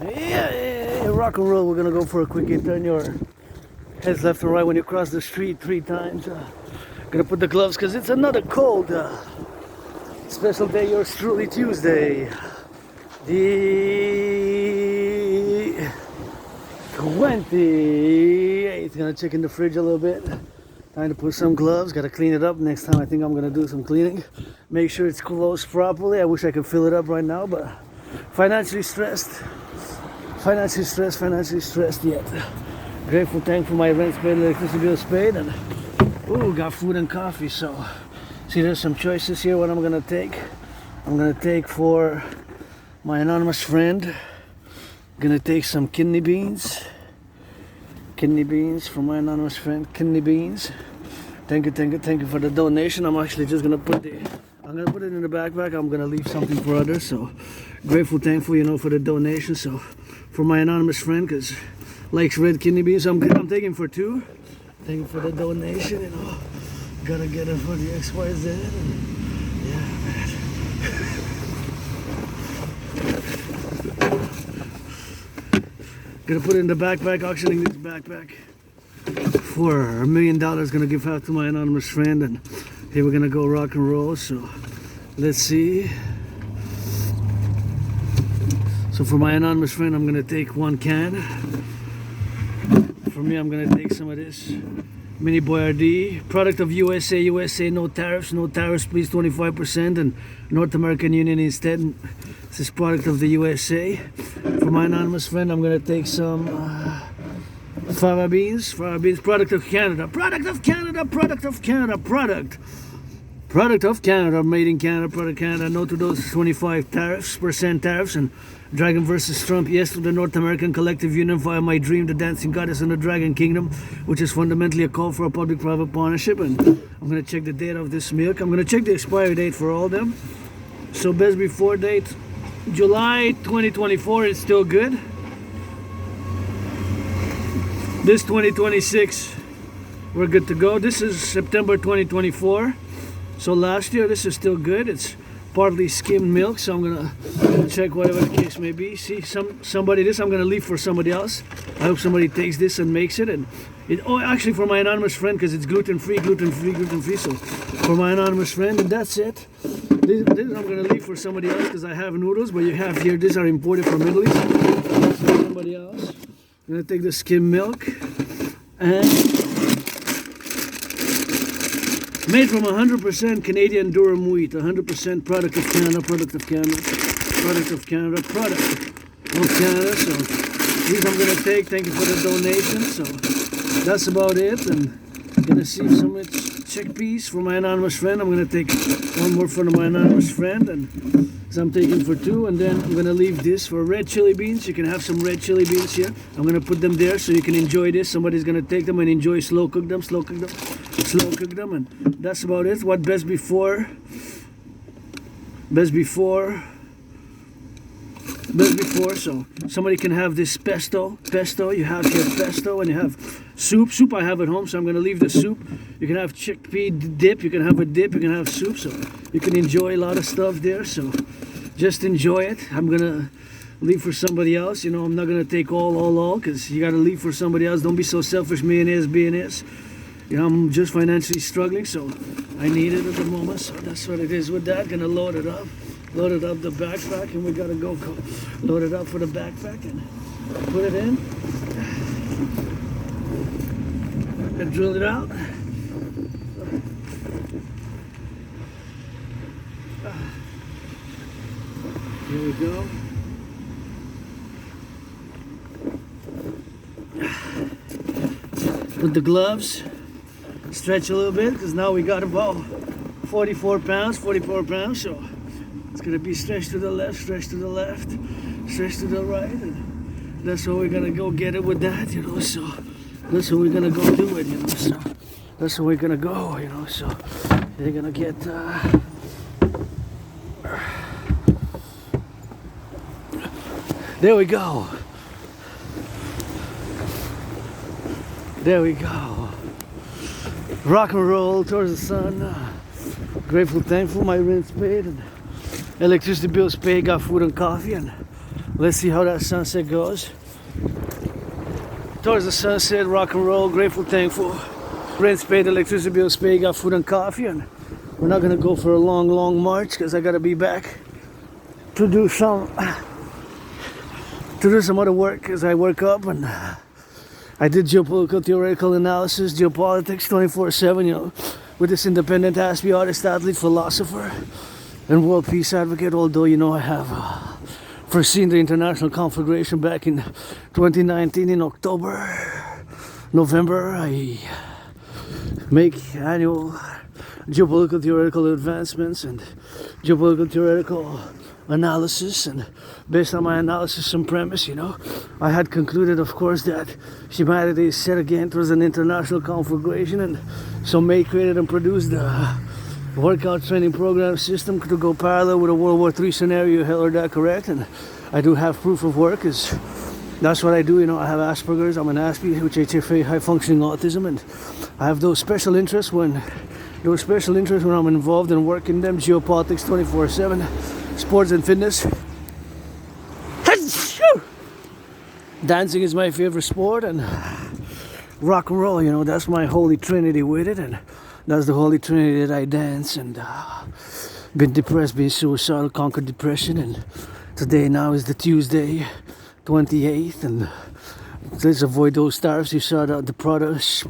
Yeah, rock and roll. We're gonna go for a quickie. Turn your heads left and right when you cross the street 3 times. Gonna put the gloves because it's another cold special day. Yours truly Tuesday, the 28th. Gonna check in the fridge a little bit. Time to put some gloves. Gotta clean it up. Next time I think I'm gonna do some cleaning. Make sure it's closed properly. I wish I could fill it up right now, but financially stressed yet. Grateful, thankful my rent's paid, electricity bill's paid, and ooh, got food and coffee. So see, there's some choices here. What I'm gonna take for my anonymous friend. Gonna take some kidney beans for my anonymous friend. Kidney beans. Thank you for the donation. I'm actually just gonna put it in the backpack. I'm gonna leave something for others. So grateful, thankful, for the donation. So for my anonymous friend, because likes red kidney beans, I'm taking for 2. Thank you for the donation. Gotta get it for the XYZ. Yeah, man. Gonna put it in the backpack, auctioning this backpack for $1 million. Gonna give out to my anonymous friend, and here we're gonna go rock and roll. So let's see. So for my anonymous friend, I'm gonna take 1 can. For me, I'm gonna take some of this mini boyardee, product of USA, no tariffs, please, 25%, and North American Union instead. This is product of the USA. For my anonymous friend, I'm gonna take some fava beans, product of Canada, product of Canada, made in Canada, product Canada. No to those 25% tariffs, and Dragon versus Trump, yes to the North American Collective Union via my dream, the dancing goddess in the Dragon Kingdom, which is fundamentally a call for a public-private partnership. And I'm gonna check the date of this milk. I'm gonna check the expiry date for all of them. So best before date, July 2024, it's still good. This 2026, we're good to go. This is September 2024. So last year, this is still good. It's partly skimmed milk, so I'm gonna check whatever the case may be. See, somebody this I'm gonna leave for somebody else. I hope somebody takes this and makes it. And actually for my anonymous friend, because it's gluten-free. So for my anonymous friend, and that's it. This I'm gonna leave for somebody else because I have noodles, but you have here, these are imported from Italy. So somebody else. I'm gonna take the skim milk and made from 100% Canadian durum wheat, 100% product of Canada. So these I'm gonna take. Thank you for the donation. So that's about it. And I'm gonna see some chickpeas for my anonymous friend. I'm gonna take 1 more for my anonymous friend, and so I'm taking for 2. And then I'm gonna leave this for red chili beans. You can have some red chili beans here. I'm gonna put them there so you can enjoy this. Somebody's gonna take them and enjoy slow cook them, and that's about it. What best before, so somebody can have this pesto. You have here pesto, and you have soup I have at home, so I'm gonna leave the soup. You can have chickpea dip, you can have a dip, you can have soup, so you can enjoy a lot of stuff there. So just enjoy it. I'm gonna leave for somebody else. I'm not gonna take all, because you gotta leave for somebody else. Don't be so selfish, millionaires. I'm just financially struggling, so I need it at the moment. So that's what it is with that. Gonna load it up the backpack, and we gotta go load it up for the backpack and put it in and drill it out. Here we go. Put the gloves. Stretch a little bit, because now we got about 44 pounds, so it's gonna be stretched to the left, stretched to the right, and that's how we're gonna go get it with that, so that's how we're gonna go do it, so that's how we're gonna go, so they're gonna get there we go. Rock and roll towards the sun. Grateful, thankful, my rent's paid, and electricity bill's paid, got food and coffee, and Let's see how that sunset goes. Towards the sunset, rock and roll, grateful, thankful. Rent's paid, electricity bills paid, got food and coffee, and we're not gonna go for a long march because I gotta be back to do some other work as I work up. And I did geopolitical theoretical analysis, geopolitics 24/7, you know, with this independent aspie artist, athlete, philosopher, and world peace advocate. Although, you know, I have foreseen the international conflagration back in 2019 in November. I make annual geopolitical theoretical advancements and geopolitical theoretical analysis, and based on my analysis and premise, you know, I had concluded, of course, that humanity is set again towards an international conflagration, and so May created and produced the workout training program system to go parallel with a World War III scenario. You heard that correct? And I do have proof of work, is that's what I do. You know, I have Asperger's, I'm an aspie, which HFA, high functioning autism, and I have those special interests when I'm involved in work in them. Geopolitics 24/7, sports and fitness. Dancing is my favorite sport, and rock and roll, you know, that's my holy trinity with it, and that's the holy trinity that I dance. And been depressed, been suicidal, conquered depression, and today now is the Tuesday 28th, and let's avoid those tariffs. You saw the products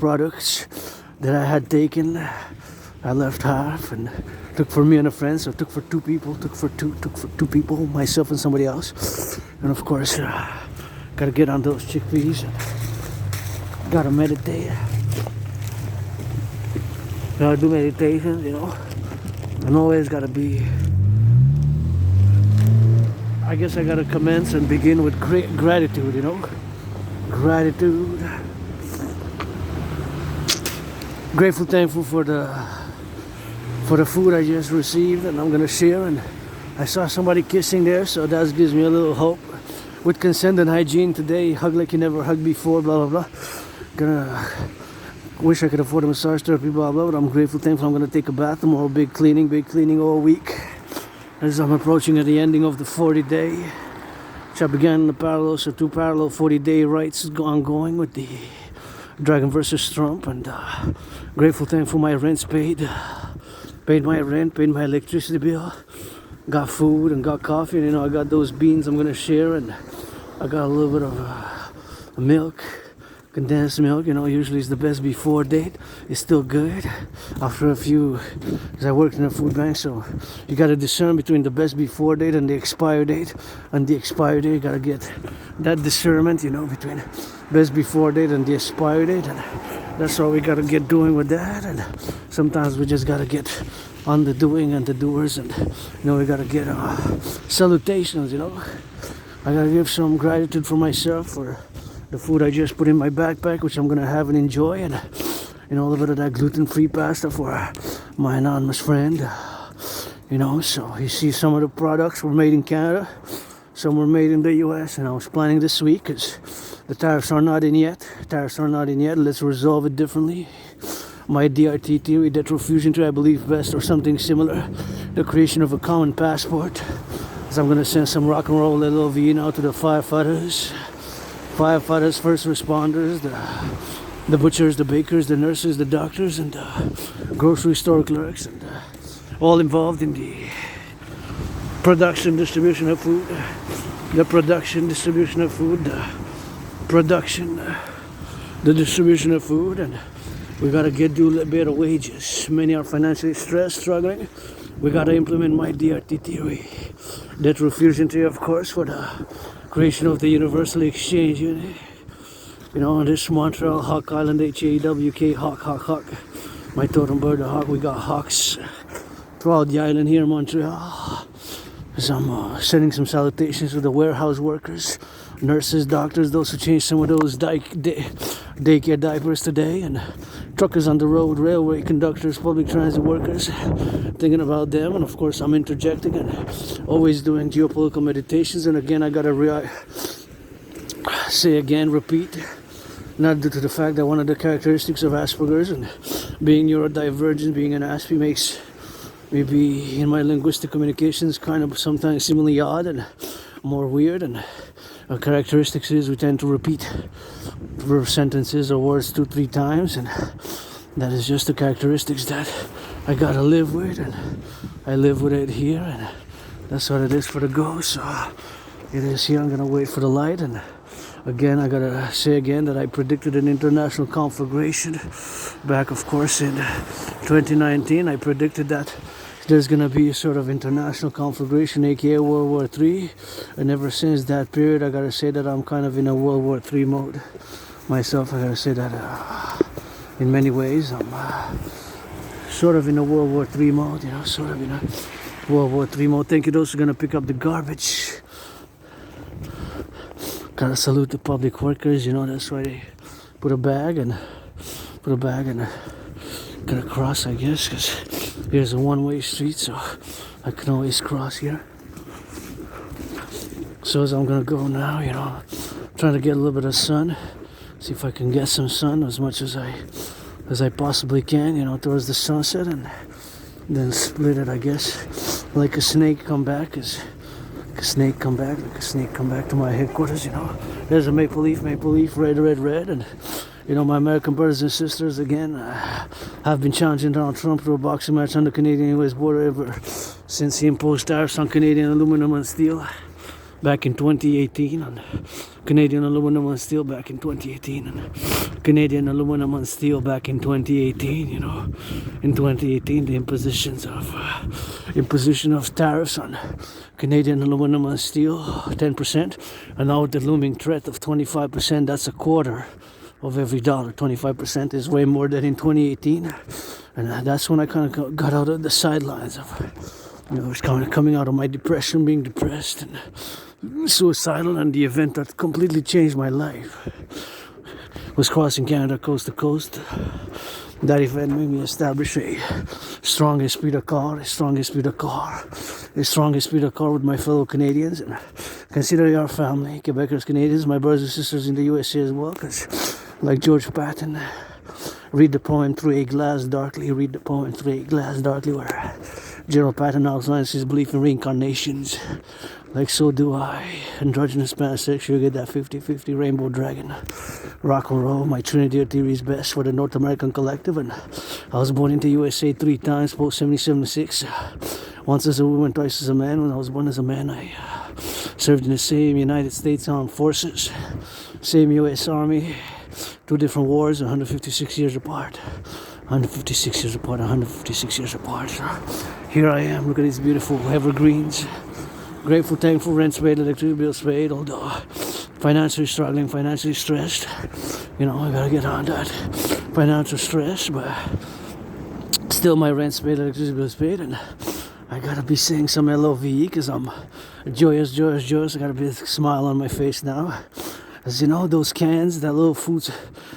that I had taken. I left half and took for me and a friend, so took for two people, myself and somebody else. And of course, gotta get on those chickpeas, gotta meditate, gotta do meditation, you know, and always gotta be, I guess I gotta commence and begin with great gratitude, you know, gratitude, grateful, thankful for the food I just received and I'm gonna share. And I saw somebody kissing there, so that gives me a little hope. With consent and hygiene today, hug like you never hugged before, blah blah blah. Gonna wish I could afford a massage therapy, blah blah, but I'm grateful, thankful. I'm gonna take a bath tomorrow, big cleaning all week, as I'm approaching at the ending of the 40-day, which I began in the parallel, so 2 parallel 40-day rights ongoing with the Dragon versus Trump. And grateful, thankful, my rent's paid my rent, paid my electricity bill, got food and got coffee, and you know, I got those beans I'm gonna share, and I got a little bit of milk, condensed milk, you know, usually it's the best before date. It's still good after a few, because I worked in a food bank, so you got to discern between the best before date and the expire date. And the expire date, you got to get that discernment, you know, between best before date and the expire date, and that's what we got to get doing with that. And sometimes we just got to get on the doing and the doers, and you know, we got to get salutations, you know. I got to give some gratitude for myself for the food I just put in my backpack, which I'm gonna have and enjoy, and you know, a little bit of that gluten-free pasta for my anonymous friend. You know, so you see some of the products were made in Canada, some were made in the US, and I was planning this week because the tariffs are not in yet. Let's resolve it differently. My DRT theory, detrofusion theory, I believe best, or something similar. The creation of a common passport. So I'm gonna send some rock and roll LLV now to the firefighters, first responders, the butchers, the bakers, the nurses, the doctors, and grocery store clerks, and all involved in the production, distribution of food, the distribution of food, and we gotta get due better wages. Many are financially stressed, struggling. We gotta implement my DRT theory, detrofusion theory, of course, for the creation of the universal exchange unit. You know, on this Montreal Hawk Island, HAWK, hawk. My totem bird, the hawk. We got hawks throughout the island here in Montreal. So I'm sending some salutations to the warehouse workers, nurses, doctors, those who changed some of those daycare diapers today, and truckers on the road, railway conductors, public transit workers, thinking about them. And of course I'm interjecting and always doing geopolitical meditations. And again, I gotta repeat, not due to the fact that one of the characteristics of Asperger's and being neurodivergent, being an aspie, makes me be in my linguistic communications kind of sometimes seemingly odd, and more weird, and our characteristics is we tend to repeat sentences or words 2-3 times, and that is just the characteristics that I gotta live with, and I live with it here, and that's what it is for the go. So it is here. I'm gonna wait for the light, and again I gotta say again that I predicted an international conflagration back, of course, in 2019. I predicted that there's gonna be a sort of international conflagration, aka World War III, and ever since that period I gotta say that I'm kind of in a World War III mode myself. I gotta say that in many ways I'm sort of in a World War III mode, you know, sort of in a World War III mode. Thank you those who are gonna pick up the garbage. Gotta salute the public workers, you know, that's why they put a bag and gotta cross, I guess, because here's a one-way street, so I can always cross here. So as I'm gonna go now, you know, trying to get a little bit of sun, see if I can get some sun as much as I possibly can, you know, towards the sunset, and then split it, I guess, like a snake come back, like a snake come back to my headquarters, you know. There's a maple leaf, red, and you know, my American brothers and sisters, again, have been challenging Donald Trump to a boxing match on the Canadian-US border ever since he imposed tariffs on Canadian aluminum and steel back in 2018, on Canadian aluminum and steel back in 2018, and Canadian aluminum and steel back in 2018, you know. In 2018, the imposition of tariffs on Canadian aluminum and steel, 10%, and now with the looming threat of 25%, that's a quarter of every dollar. 25% is way more than in 2018, and that's when I kind of got out of the sidelines of, you know, it's kind of coming out of my depression, being depressed and suicidal, and the event that completely changed my life was crossing Canada coast to coast. That event made me establish a strong esprit de corps with my fellow Canadians, and consider your family, Quebecers, Canadians, my brothers and sisters in the USA as well, because like George Patton, read the poem Through a Glass Darkly, where General Patton outlines his belief in reincarnations. Like so do I. Androgynous, pansexual, get that 50-50 rainbow dragon. Rock and roll, my Trinity theory is best for the North American Collective, and I was born into USA 3 times, post 77-6. Once as a woman, twice as a man. When I was born as a man, I served in the same United States Armed Forces, same US Army, 2 different wars, 156 years apart. 156 years apart. So here I am, look at these beautiful evergreens. Grateful, thankful, rent paid, electricity bills paid, although financially struggling, financially stressed. You know, I gotta get on that financial stress, but still my rent's paid, electricity bills paid, and I gotta be saying some LOVE because I'm joyous. I gotta be a smile on my face now. As you know, those cans, that little food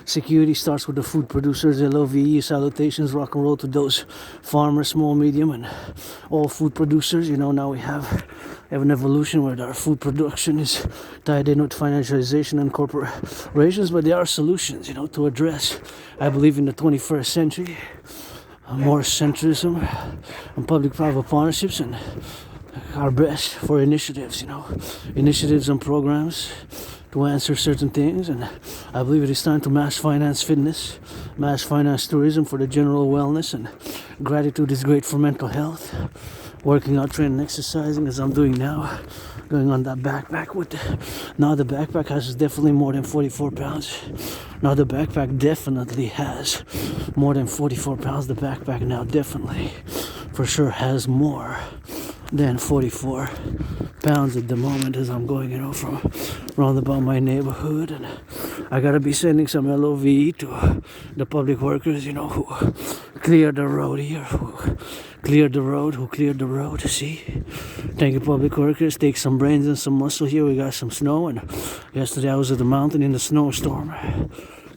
security starts with the food producers, LOVE, salutations, rock and roll to those farmers, small, medium, and all food producers. You know, now we have an evolution where our food production is tied in with financialization and corporations, but there are solutions, you know, to address, I believe, in the 21st century, more centrism and public-private partnerships, and our best for initiatives, you know, initiatives and programs to answer certain things. And I believe it is time to mass finance fitness, mass finance tourism for the general wellness, and gratitude is great for mental health. Working out, training, exercising as I'm doing now, going on that backpack with now the backpack has definitely more than 44 pounds. Now the backpack definitely has more than 44 pounds. The backpack now definitely for sure has more than 44 pounds at the moment as I'm going, you know, from around about my neighborhood. And I gotta be sending some LOVE to the public workers, you know, who cleared the road here, who cleared the road, see? Thank you, public workers. Take some brains and some muscle here. We got some snow, and yesterday I was at the mountain in the snowstorm.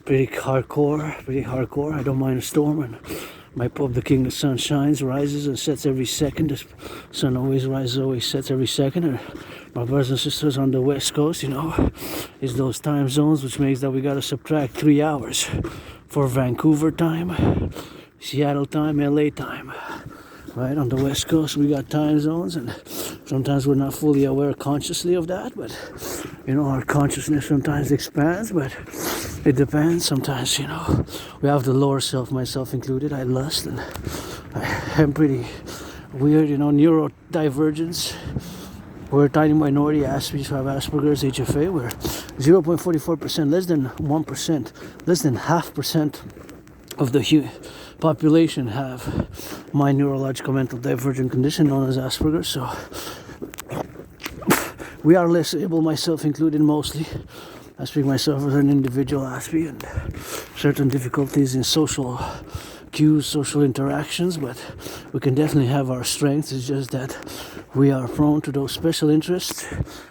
Pretty hardcore. I don't mind a storm, and my pub, the king, the sun shines, rises and sets every second. The sun always rises, always sets every second. And my brothers and sisters on the west coast, you know, is those time zones, which makes that we gotta subtract 3 hours for Vancouver time, Seattle time, LA time. Right, on the west coast we got time zones, and Sometimes we're not fully aware consciously of that, but our consciousness sometimes expands, but it depends. Sometimes, we have the lower self, myself included. I lust, and I'm pretty weird, neurodivergence. We're a tiny minority species who have Asperger's, HFA. We're 0.44%, less than 1%, less than 0.5% of the population have my neurological mental divergent condition known as Asperger's. So we are less able, myself included, mostly. I speak myself as an individual aspie, and certain difficulties in social cues, social interactions, but we can definitely have our strengths. It's just that we are prone to those special interests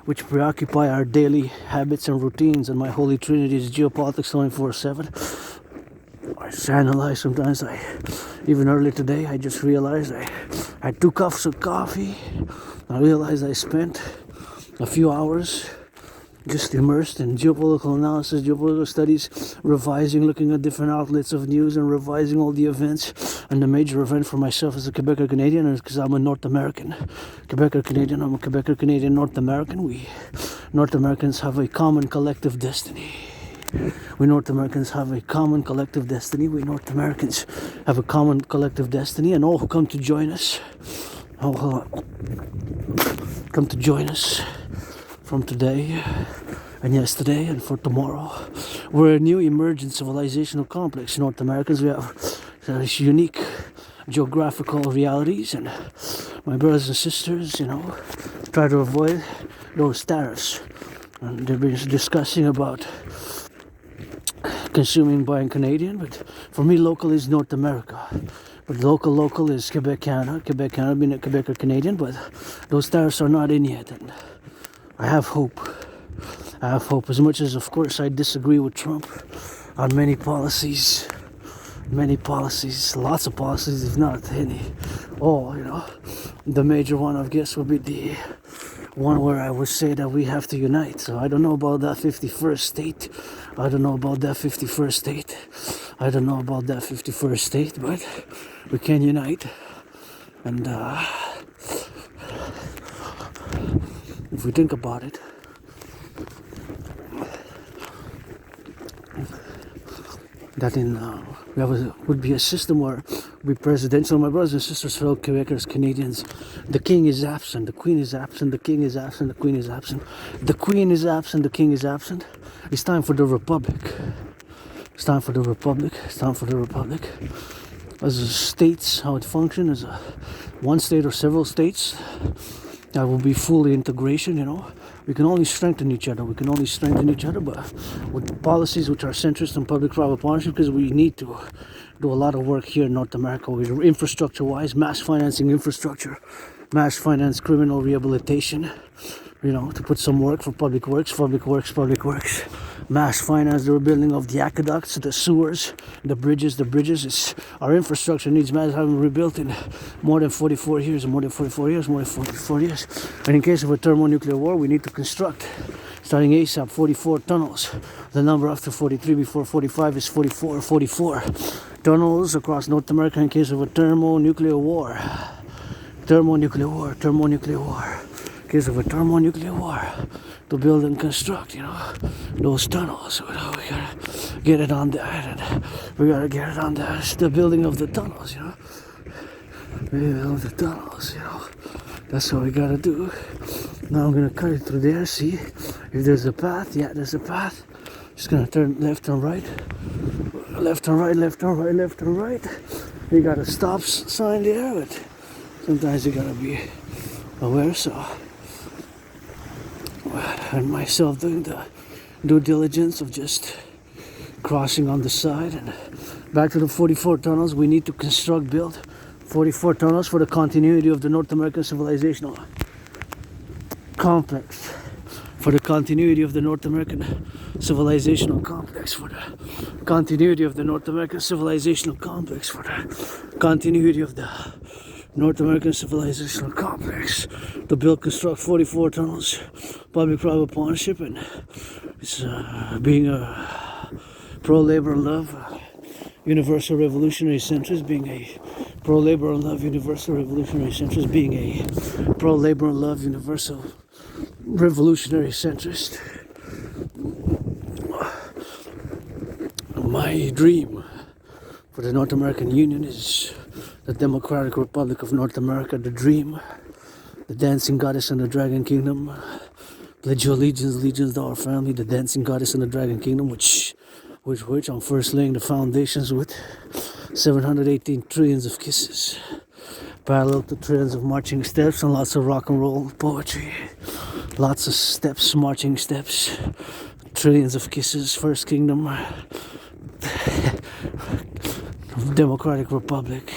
which preoccupy our daily habits and routines, and my holy trinity is geopolitics 24/7. I just analyze sometimes. Even earlier today, I just realized I had 2 cups of coffee. I realized I spent a few hours just immersed in geopolitical analysis, geopolitical studies, revising, looking at different outlets of news and revising all the events. And the major event for myself as a Quebecer Canadian is because I'm a North American. Quebecer Canadian, I'm a Quebecer Canadian North American. We North Americans have a common collective destiny. We North Americans have a common collective destiny. We North Americans have a common collective destiny, and all who come to join us, come to join us from today and yesterday and for tomorrow. We're a new emergent civilizational complex. North Americans, we have unique geographical realities, and my brothers and sisters, try to avoid those tariffs. And they've been discussing about consuming, buying Canadian, but for me, local is North America. But local is Quebec, Canada. Quebec, Canada, being a Quebecer Canadian, but those tariffs are not in yet, and I have hope. As much as, of course, I disagree with Trump on many policies, lots of policies, if not any. The major one, I guess, would be the one where I would say that we have to unite. So I don't know about that 51st state. I don't know about that 51st state, but we can unite. And if we think about it, that would be a system where we presidential. My brothers and sisters, fellow Quebecers, Canadians, the king is absent, the queen is absent, the king is absent, the queen is absent, the queen is absent, the king is absent. It's time for the republic. It's time for the republic. It's time for the republic. As a states, how it functions, as a one state or several states, that will be fully integration. We can only strengthen each other. But with policies which are centrist and public-private partnership, because we need to do a lot of work here in North America. We're infrastructure-wise, mass financing infrastructure, mass finance criminal rehabilitation, to put some work for public works, mass finance the rebuilding of the aqueducts, the sewers, the bridges. Our infrastructure needs mass having rebuilt in more than 44 years. And in case of a thermonuclear war, we need to construct, starting ASAP, 44 tunnels. The number after 43, before 45 is 44 tunnels across North America in case of a thermonuclear war. In case of a thermonuclear war, to build and construct, those tunnels. We gotta get it on that, and we gotta get it on that. It's the building of the tunnels, That's what we gotta do. Now I'm gonna cut it through there, see if there's a path. Yeah, there's a path. Just gonna turn left and right. Left and right. You got a stop sign there, but sometimes you gotta be aware, so. And myself doing the due diligence of just crossing on the side. And back to the 44 tunnels, we need to build 44 tunnels for the continuity of the North American civilizational complex. For the continuity of the North American civilizational complex. For the continuity of the North American civilizational complex. For the continuity of the North American civilizational complex, to construct 44 tunnels, public-private partnership, and it's being a pro-labor and love, universal revolutionary centrist, being a pro-labor and love universal revolutionary centrist, being a pro-labor and love universal revolutionary centrist. My dream for the North American Union is the Democratic Republic of North America, the dream, the dancing goddess and the dragon kingdom. Pledge your allegiance to our family, the dancing goddess and the dragon kingdom, which I'm first laying the foundations with 718 trillions of kisses, parallel to trillions of marching steps and lots of rock and roll poetry, lots of steps, marching steps, trillions of kisses, first kingdom, Democratic Republic,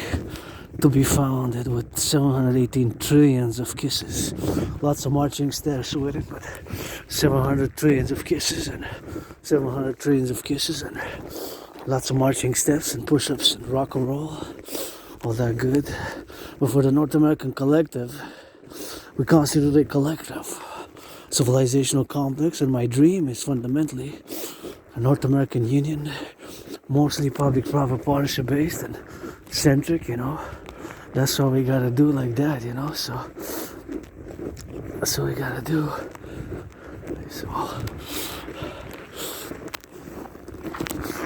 to be founded with 718 trillions of kisses. Lots of marching steps with it, but 700 trillions of kisses and 700 trillions of kisses and lots of marching steps and push-ups and rock and roll, all that good. But for the North American Collective, we constitute a collective civilizational complex, and my dream is fundamentally a North American Union, mostly public-private partnership based and centric, you know. That's what we gotta do, like that, you know. So that's what we gotta do.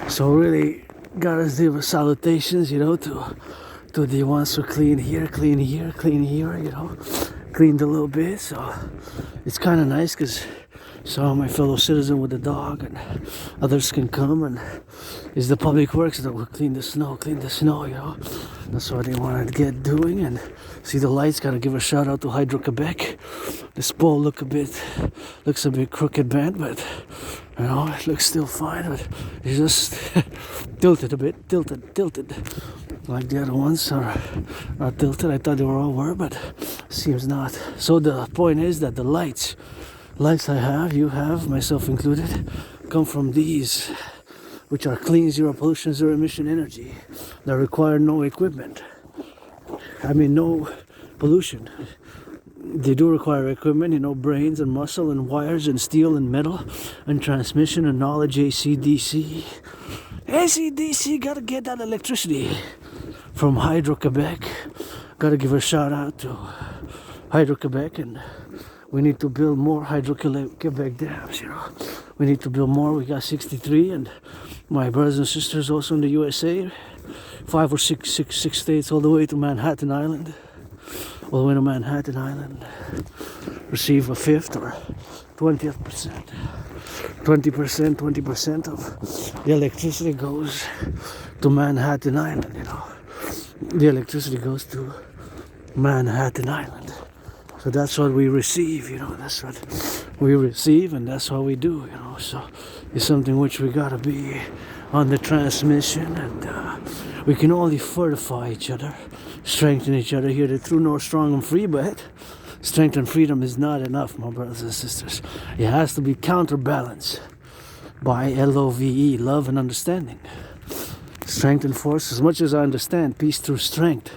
So really gotta give salutations, you know, to the ones who clean here, you know, cleaned a little bit. So it's kind of nice because some of my fellow citizen with the dog and others can come, and it's the public works that will clean the snow, you know. That's what they want to get doing. And see the lights, gotta give a shout out to Hydro-Quebec. This pole looks a bit crooked bent, but you know, it looks still fine, but it's just tilted a bit, tilted. Like the other ones are not tilted. I thought they were, but seems not. So the point is that the lights I have, you have, myself included, come from these, which are clean, zero pollution, zero emission energy, that require no equipment. I mean, no pollution. They do require equipment, you know, brains and muscle and wires and steel and metal and transmission and knowledge, AC, DC. Gotta get that electricity from Hydro-Quebec. Gotta give a shout out to Hydro-Quebec, and we need to build more Hydro-Quebec dams, you know. We need to build more. We got 63, and my brothers and sisters also in the USA, 5 or 6 states, all the way to Manhattan Island. All the way to Manhattan Island, receive a fifth or 20% 20% of the electricity goes to Manhattan Island, you know. The electricity goes to Manhattan Island. So that's what we receive, you know. That's what we receive, and that's what we do, you know. So it's something which we gotta be on the transmission, and we can only fortify each other, strengthen each other here. The true north, strong and free, but strength and freedom is not enough, my brothers and sisters. It has to be counterbalanced by LOVE, love and understanding. Strength and force, as much as I understand, peace through strength.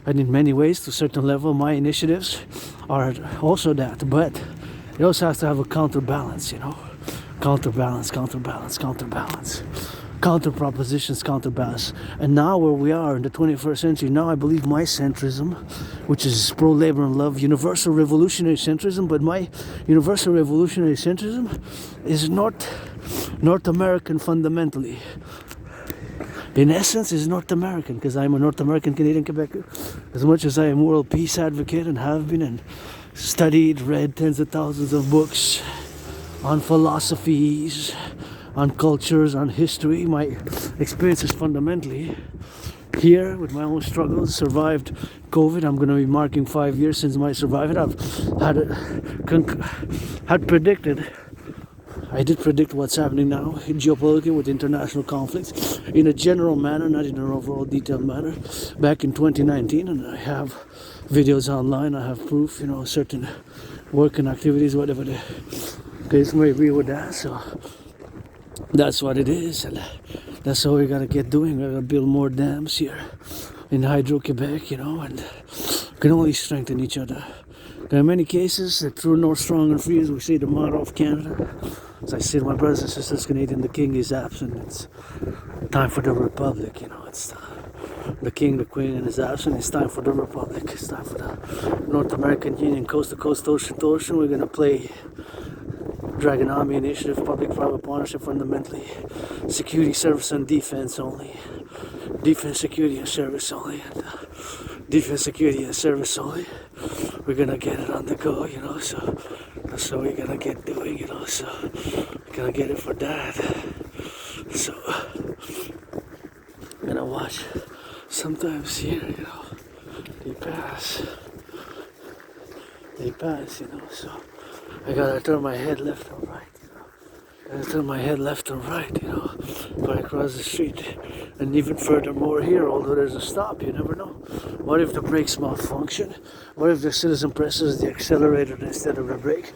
And in many ways, to a certain level, my initiatives are also that, but it also has to have a counterbalance, you know. Counterbalance. Counter propositions, counterbalance. And now where we are in the 21st century, now I believe my centrism, which is pro-labor and love, universal revolutionary centrism, but my universal revolutionary centrism is North American fundamentally. In essence, is North American, because I'm a North American Canadian Quebecer. As much as I am world peace advocate and have been and studied, read tens of thousands of books on philosophies, on cultures, on history, my experience is fundamentally here with my own struggles, survived COVID. I'm going to be marking 5 years since my survival. I did predict what's happening now in geopolitics with international conflicts in a general manner, not in an overall detailed manner, back in 2019, and I have videos online, I have proof, you know, certain work and activities, whatever the case may be with that. So that's what it is, and that's how we gotta get doing. We gotta build more dams here in Hydro-Quebec, you know, and we can only strengthen each other. There are many cases that true north, strong and free, as we say, the motto of Canada. As I say to my brothers and sisters, Canadian, the king is absent. It's time for the republic, It's the king, the queen is absent. It's time for the republic. It's time for the North American Union, coast to coast, ocean to ocean. We're going to play Dragon Army Initiative, public-private partnership, fundamentally security, service, and defense only. Defense, security, and service only. And, defense, security, and service only. We're gonna get it on the go, so that's what we're gonna get doing, so we're gonna get it for that. So I'm gonna watch sometimes here, they pass, so I gotta turn my head left or right, if I cross the street. And even furthermore here, although there's a stop, you never know. What if the brakes malfunction? What if the citizen presses the accelerator instead of the brake?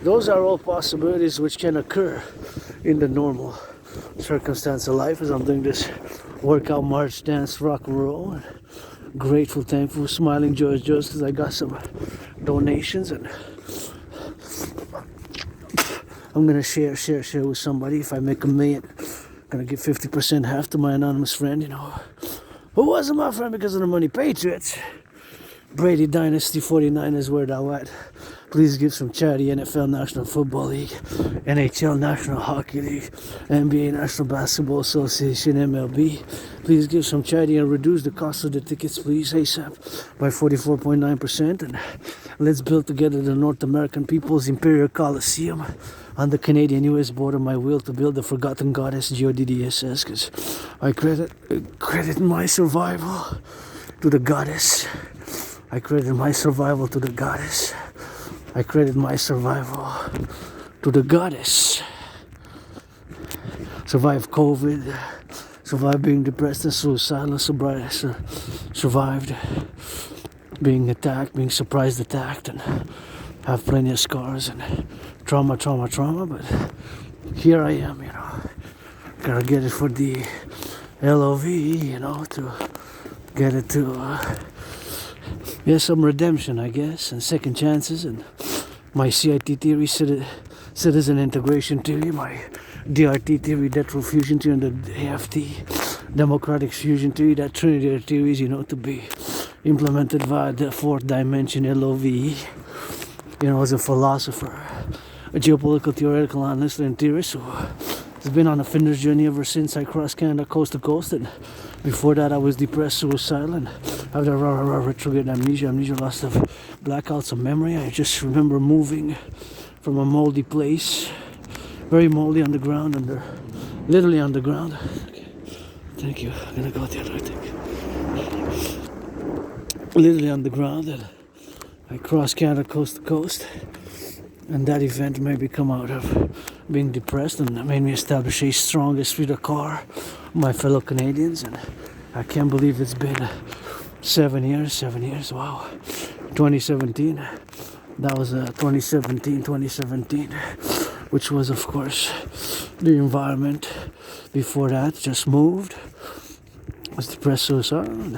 Those are all possibilities which can occur in the normal circumstance of life as I'm doing this workout, march, dance, rock and roll. And grateful, thankful, smiling, joyous because I got some donations, and I'm gonna share with somebody. If I make $1 million, I'm gonna give 50% half to my anonymous friend, who wasn't my friend because of the money. Patriots, Brady Dynasty 49 is where thou at. Please give some charity. NFL National Football League, NHL National Hockey League, NBA National Basketball Association, MLB. Please give some charity and reduce the cost of the tickets, please, ASAP, by 44.9%. And let's build together the North American People's Imperial Coliseum on the Canadian-US border. My will to build the forgotten goddess GODDSS, because I credit my survival to the goddess. I credit my survival to the goddess. I credit my survival to the goddess. Survived COVID, survived being depressed and suicidal, survived being attacked, being surprise attacked, and have plenty of scars and trauma, but here I am, gotta get it for the LOV, to get it to some redemption, I guess, and second chances, and my CIT theory, citizen integration theory, my DRT theory, debt row fusion theory, and the AFT, democratic fusion theory, that trinity of theories, to be implemented via the fourth dimension, LOVE, as a philosopher, a geopolitical theoretical analyst and theorist who has been on a fitness journey ever since I crossed Canada coast to coast, and before that I was depressed, suicidal, and have the retrograde amnesia, loss of blackouts of memory. I just remember moving from a moldy place, very moldy on the ground, literally on the ground. Okay. Thank you. I'm gonna go the other way. Thank you. Literally on the ground, and I crossed Canada coast to coast, and that event made me come out of being depressed, and made me establish a strong esprit de corps, my fellow Canadians, and I can't believe it's been 7 years, wow. 2017, that was 2017, which was of course the environment. Before that, just moved, was depressed, suicidal.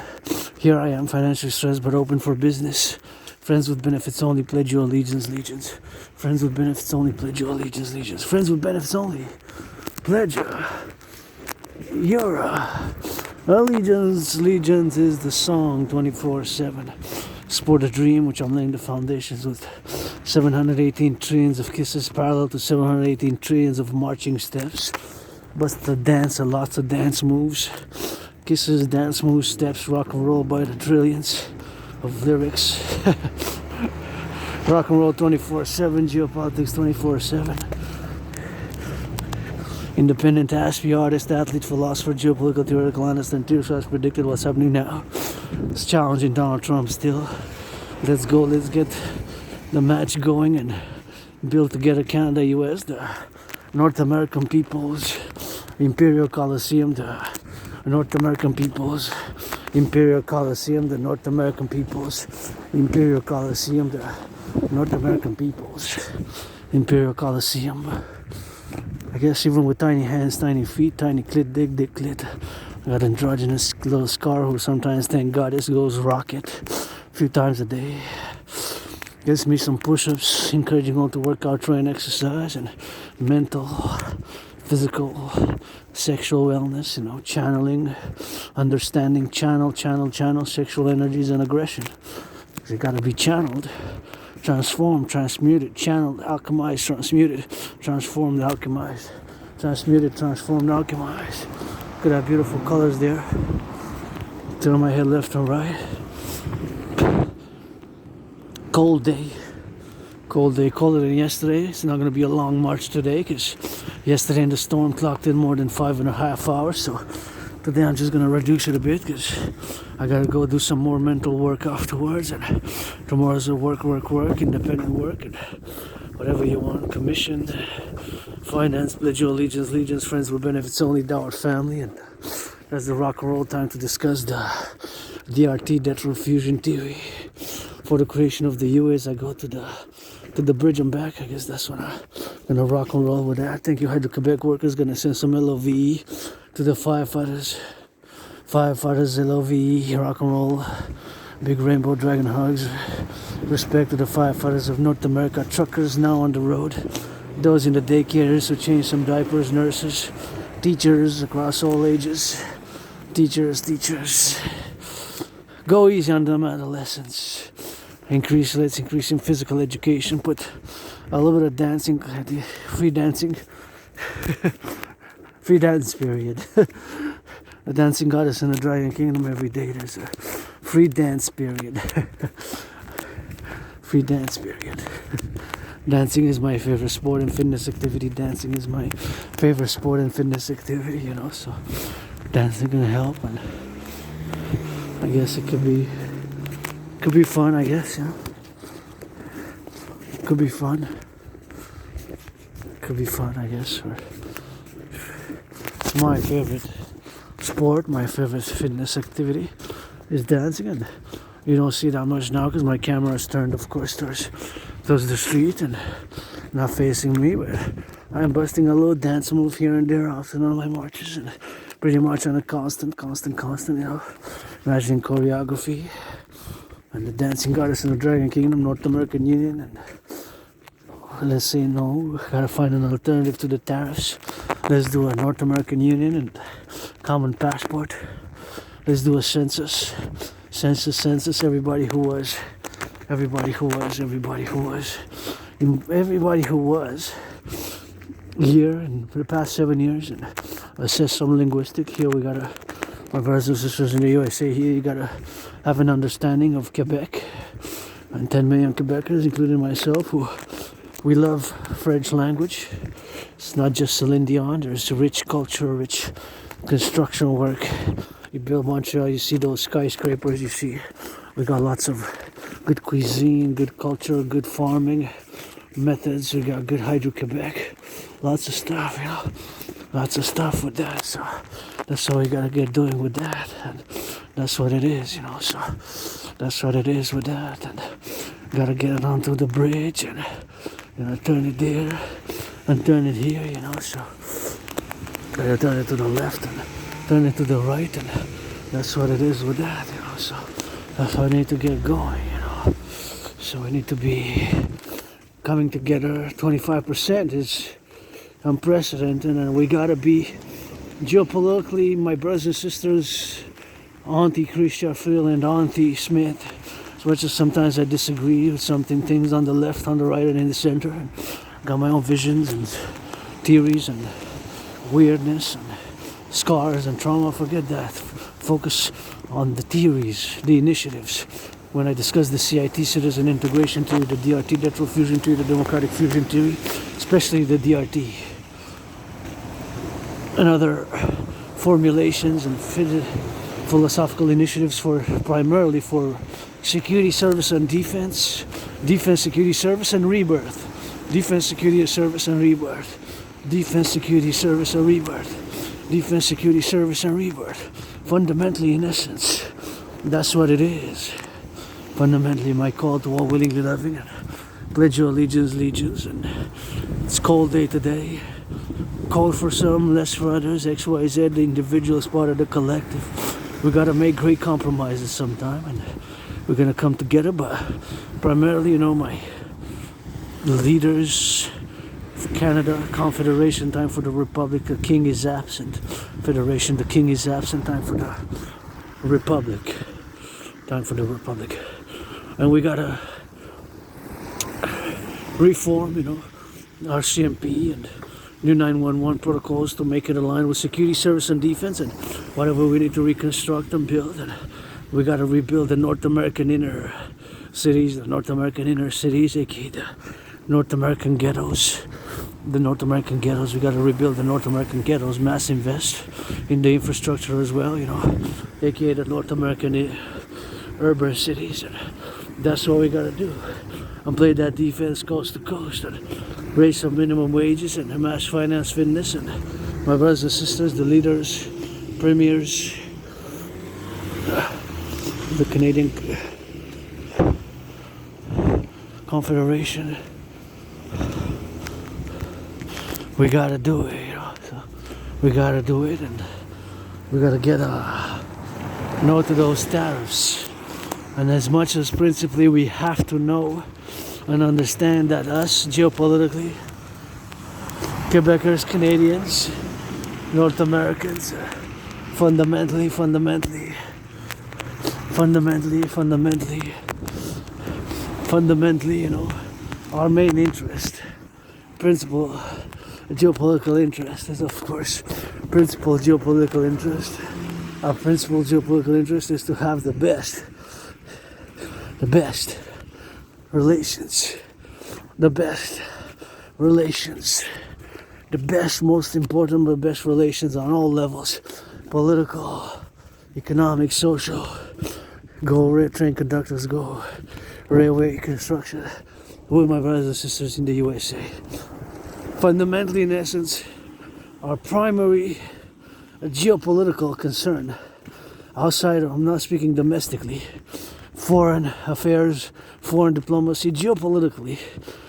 Here I am, financially stressed but open for business. Friends with benefits only, pledge your allegiance, legions. Friends with benefits only, pledge your allegiance, legions. Friends with benefits only, pledge your allegiance. Legions is the song 24/7. Sport a dream, which I'm laying the foundations with 718 trillions of kisses, parallel to 718 trillions of marching steps. But the dance, lots of dance moves. Kisses, dance moves, steps, rock and roll by the trillions of lyrics. Rock and roll 24/7, geopolitics 24/7. Independent aspie, artist, athlete, philosopher, geopolitical theoretical analyst, and theorist has predicted what's happening now. It's challenging Donald Trump still. Let's go, let's get the match going and build together Canada, US, the North American People's Imperial Coliseum, the North American People's Imperial Coliseum, the North American People's Imperial Coliseum, the North American People's Imperial Coliseum. I guess even with tiny hands, tiny feet, tiny clit, dick clit. I got androgynous little scar who sometimes, thank God, this goes rocket a few times a day. Gets me some push-ups, encouraging all to work out, train, exercise, and mental, physical, sexual wellness, channeling, understanding, channel sexual energies and aggression. They gotta be channeled, transformed, transmuted, channeled, alchemized, transmuted, transformed, alchemized, transmuted, transformed, alchemized. Look at that beautiful colors there. Turn my head left and right. Cold day, colder than yesterday. It's not going to be a long march today because yesterday in the storm clocked in more than 5.5 hours. So today I'm just going to reduce it a bit because I got to go do some more mental work afterwards. And tomorrow's a work, independent work, and whatever you want, commission, finance, pledge your allegiance, friends with benefits only, dowered family. And that's the rock and roll time to discuss the DRT, debt fusion theory. For the creation of the US, I go to the bridge and back. I guess that's when I'm gonna rock and roll with that. Thank you, Hydro-Quebec workers. Gonna send some LOVE to the firefighters. Firefighters, LOVE, rock and roll. Big rainbow dragon hugs. Respect to the firefighters of North America. Truckers now on the road. Those in the daycares who change some diapers. Nurses, teachers across all ages. Teachers. Go easy on them adolescents. Let's increase in physical education. Put a little bit of dancing, free dancing, free dance period. The dancing goddess in the Dragon Kingdom every day. There's a free dance period. Free dance period. Dancing is my favorite sport and fitness activity. Dancing is my favorite sport and fitness activity. So dancing can help, and I guess it could be fun, I guess, Could be fun, I guess. It's my favorite sport, my favorite fitness activity is dancing, and you don't see that much now because my camera is turned, of course, towards the street and not facing me, but I'm busting a little dance move here and there often on my marches, and pretty much on a constant, imagining choreography. And the dancing goddess in the Dragon Kingdom, North American Union, and let's say no, gotta find an alternative to the tariffs. Let's do a North American Union and common passport. Let's do a census. Everybody who was here and for the past 7 years, and assess some linguistic. Here we gotta, my brothers and sisters in the USA, here you gotta have an understanding of Quebec and 10 million Quebecers, including myself, who we love French language. It's not just Celine Dion. There's rich culture, rich construction work. You build Montreal, you see those skyscrapers, you see we got lots of good cuisine, good culture, good farming methods. We got good Hydro-Quebec, lots of stuff, lots of stuff with that. So that's all we gotta get doing with that, and that's what it is, so that's what it is with that, and gotta get it onto the bridge and turn it there and turn it here, so gotta turn it to the left and turn it to the right, and that's what it is with that, so that's how I need to get going, so we need to be coming together. 25% is unprecedented, and we gotta be geopolitically, my brothers and sisters, Auntie Christian Phil and Auntie Smith, as much as sometimes I disagree with things on the left, on the right, and in the center, and got my own visions and theories and weirdness and scars and trauma. Forget that. Focus on the theories, the initiatives. When I discuss the CIT, citizen integration theory, the DRT, debt fusion theory, the democratic fusion theory, especially the DRT, and other formulations and philosophical initiatives primarily for security, service, and defense, security, service, and rebirth, defense, security, service, and rebirth, defense, security, service, and rebirth, defense, security, service, and rebirth. Fundamentally, in essence, that's what it is. Fundamentally, my call to all willingly loving and pledge your legions, and it's cold day today. Cold for some, less for others. XYZ, the individual is part of the collective. We gotta make great compromises sometime, and we're gonna come together. But primarily, you know, my leaders, Canada, Confederation, time for the Republic, the King is absent. Federation, the King is absent, time for the Republic. Time for the Republic. And we gotta reform, you know, our CMP and new 911 protocols to make it align with security, service, and defense, and whatever we need to reconstruct and build. And we gotta rebuild the North American inner cities, aka the North American ghettos. The North American ghettos, we got to rebuild the North American ghettos, mass invest in the infrastructure as well, you know, aka the North American urban cities. And that's what we got to do, and play that defense coast to coast, and raise some minimum wages and mass finance fitness. And my brothers and sisters, the leaders, premiers, the Canadian Confederation, we gotta do it, you know. So we gotta do it, and we gotta get a no to those tariffs. And as much as principally we have to know and understand that us geopolitically, Quebecers, Canadians, North Americans, fundamentally, you know, our main interest, principal geopolitical interest is, of course, principal geopolitical interest. Our principal geopolitical interest is to have the best relations, most important, but best relations on all levels, political, economic, social. Go train conductors, go railway construction, with my brothers and sisters in the USA. Fundamentally, in essence, our primary geopolitical concern outside, I'm not speaking domestically, foreign affairs, foreign diplomacy, geopolitically,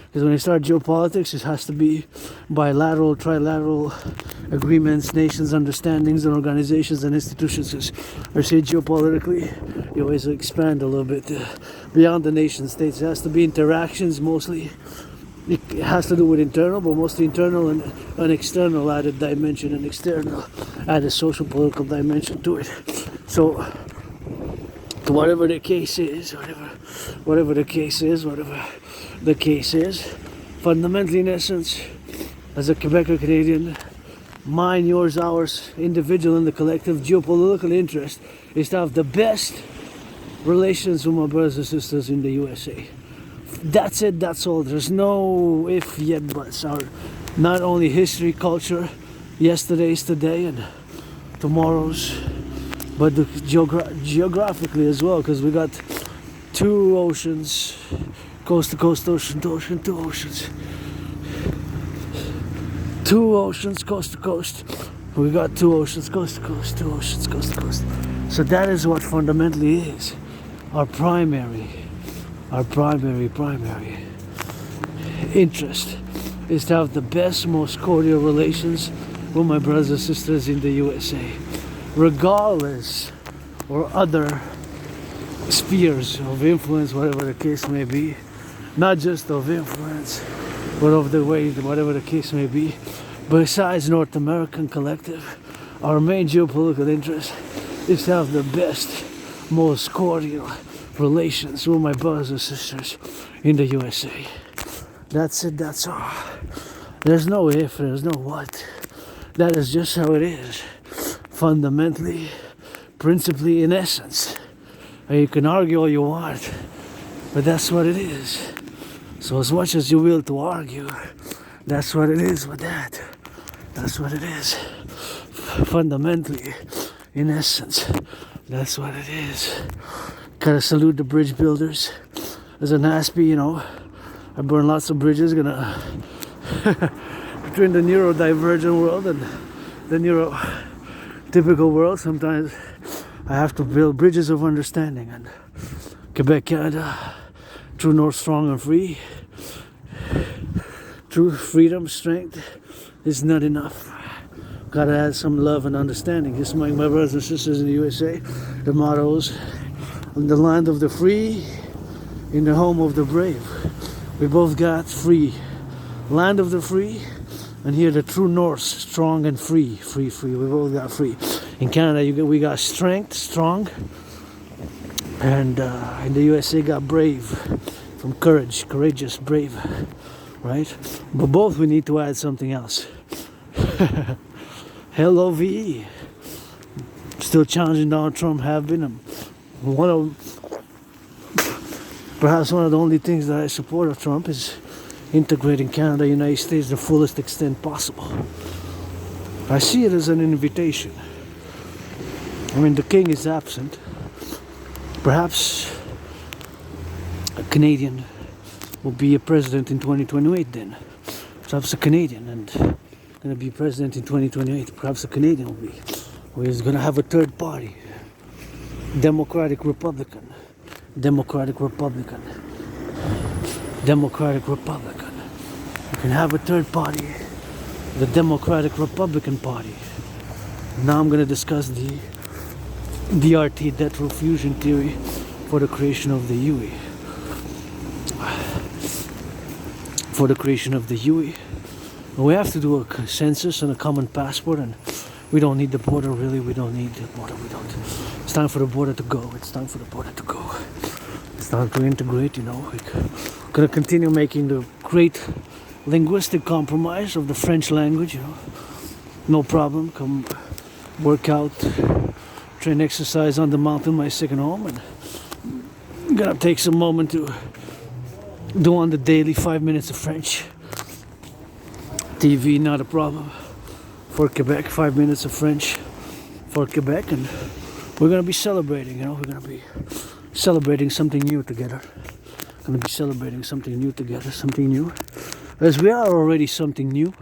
because when you start geopolitics, it has to be bilateral, trilateral agreements, nations, understandings, and organizations and institutions. Because I say geopolitically, you always expand a little bit beyond the nation states. It has to be interactions mostly. It has to do with internal, but mostly internal and an external added dimension, an external added social political dimension to it. So, whatever the case is, fundamentally, in essence, as a Quebecer Canadian, mine, yours, ours, individual and the collective geopolitical interest is to have the best relations with my brothers and sisters in the USA. That's it, that's all. There's no if, yet, buts. Our not only history, culture, yesterday's, today, and tomorrow's, but the geographically as well, because we got two oceans, coast to coast, ocean to ocean, two oceans. Two oceans, coast to coast. We got two oceans, coast to coast, two oceans, coast to coast. So that is what fundamentally is our primary interest, is to have the best, most cordial relations with my brothers and sisters in the USA, regardless or other spheres of influence, whatever the case may be, not just of influence, but of the way, whatever the case may be. Besides North American collective, our main geopolitical interest is to have the best, most cordial relations with my brothers and sisters in the USA. That's it, that's all. There's no if, there's no what. That is just how it is. Fundamentally, principally, in essence. And you can argue all you want, but that's what it is. So as much as you will to argue, that's what it is with that. That's what it is. Fundamentally, in essence, that's what it is. Gotta salute the bridge builders. As an Aspie, you know, I burn lots of bridges, gonna between the neurodivergent world and the neurotypical world. Sometimes I have to build bridges of understanding, and Quebec, Canada, true north, strong and free. True freedom, strength is not enough. Gotta add some love and understanding. Just like my brothers and sisters in the USA, the mottos on the land of the free, in the home of the brave. We both got free. Land of the free, and here the true Norse, strong and free. Free. We both got free. In Canada, we got strength, strong. And in the USA, got brave. From courage, courageous, brave. Right? But both we need to add something else. LOVE. Still challenging Donald Trump, have been. Perhaps one of the only things that I support of Trump is integrating Canada, United States to the fullest extent possible. I see it as an invitation. I mean, the king is absent. Perhaps a Canadian will be a president in 2028 then. Perhaps a Canadian and going to be president in 2028. Perhaps a Canadian will be. Or he's going to have a third party. Democratic Republican. Democratic Republican. Democratic Republican. You can have a third party. The Democratic Republican Party. Now I'm going to discuss the DRT, debt row fusion theory, for the creation of the UE. For the creation of the UE. We have to do a census and a common passport, and we don't need the border, really. We don't need the border. We don't. It's time for the border to go. It's time for the border to go. It's time to integrate, you know. We're going to continue making the great linguistic compromise of the French language, you know. No problem. Come work out, train exercise on the mountain, my second home, and I'm going to take some moment to do on the daily 5 minutes of French. TV, not a problem. For Quebec, 5 minutes of French for Quebec, and we're going to be celebrating, you know. We're going to be celebrating something new together. Going to be celebrating something new together, something new. As we are already something new.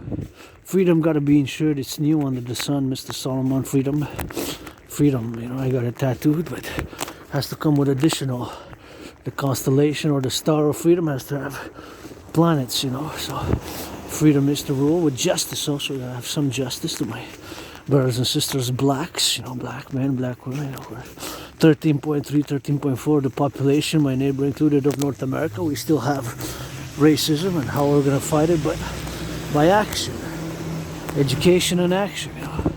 Freedom got to be ensured. It's new under the sun, Mr. Solomon. Freedom, you know, I got it tattooed, but has to come with additional. The constellation or the star of freedom has to have planets, you know. So freedom is to rule with justice. Also, I have some justice to my brothers and sisters, blacks, you know, black men, black women. You know, we're 13.3, 13.4 the population, my neighbor included, of North America. We still have racism, and how we're going to fight it, but by action, education and action. You know,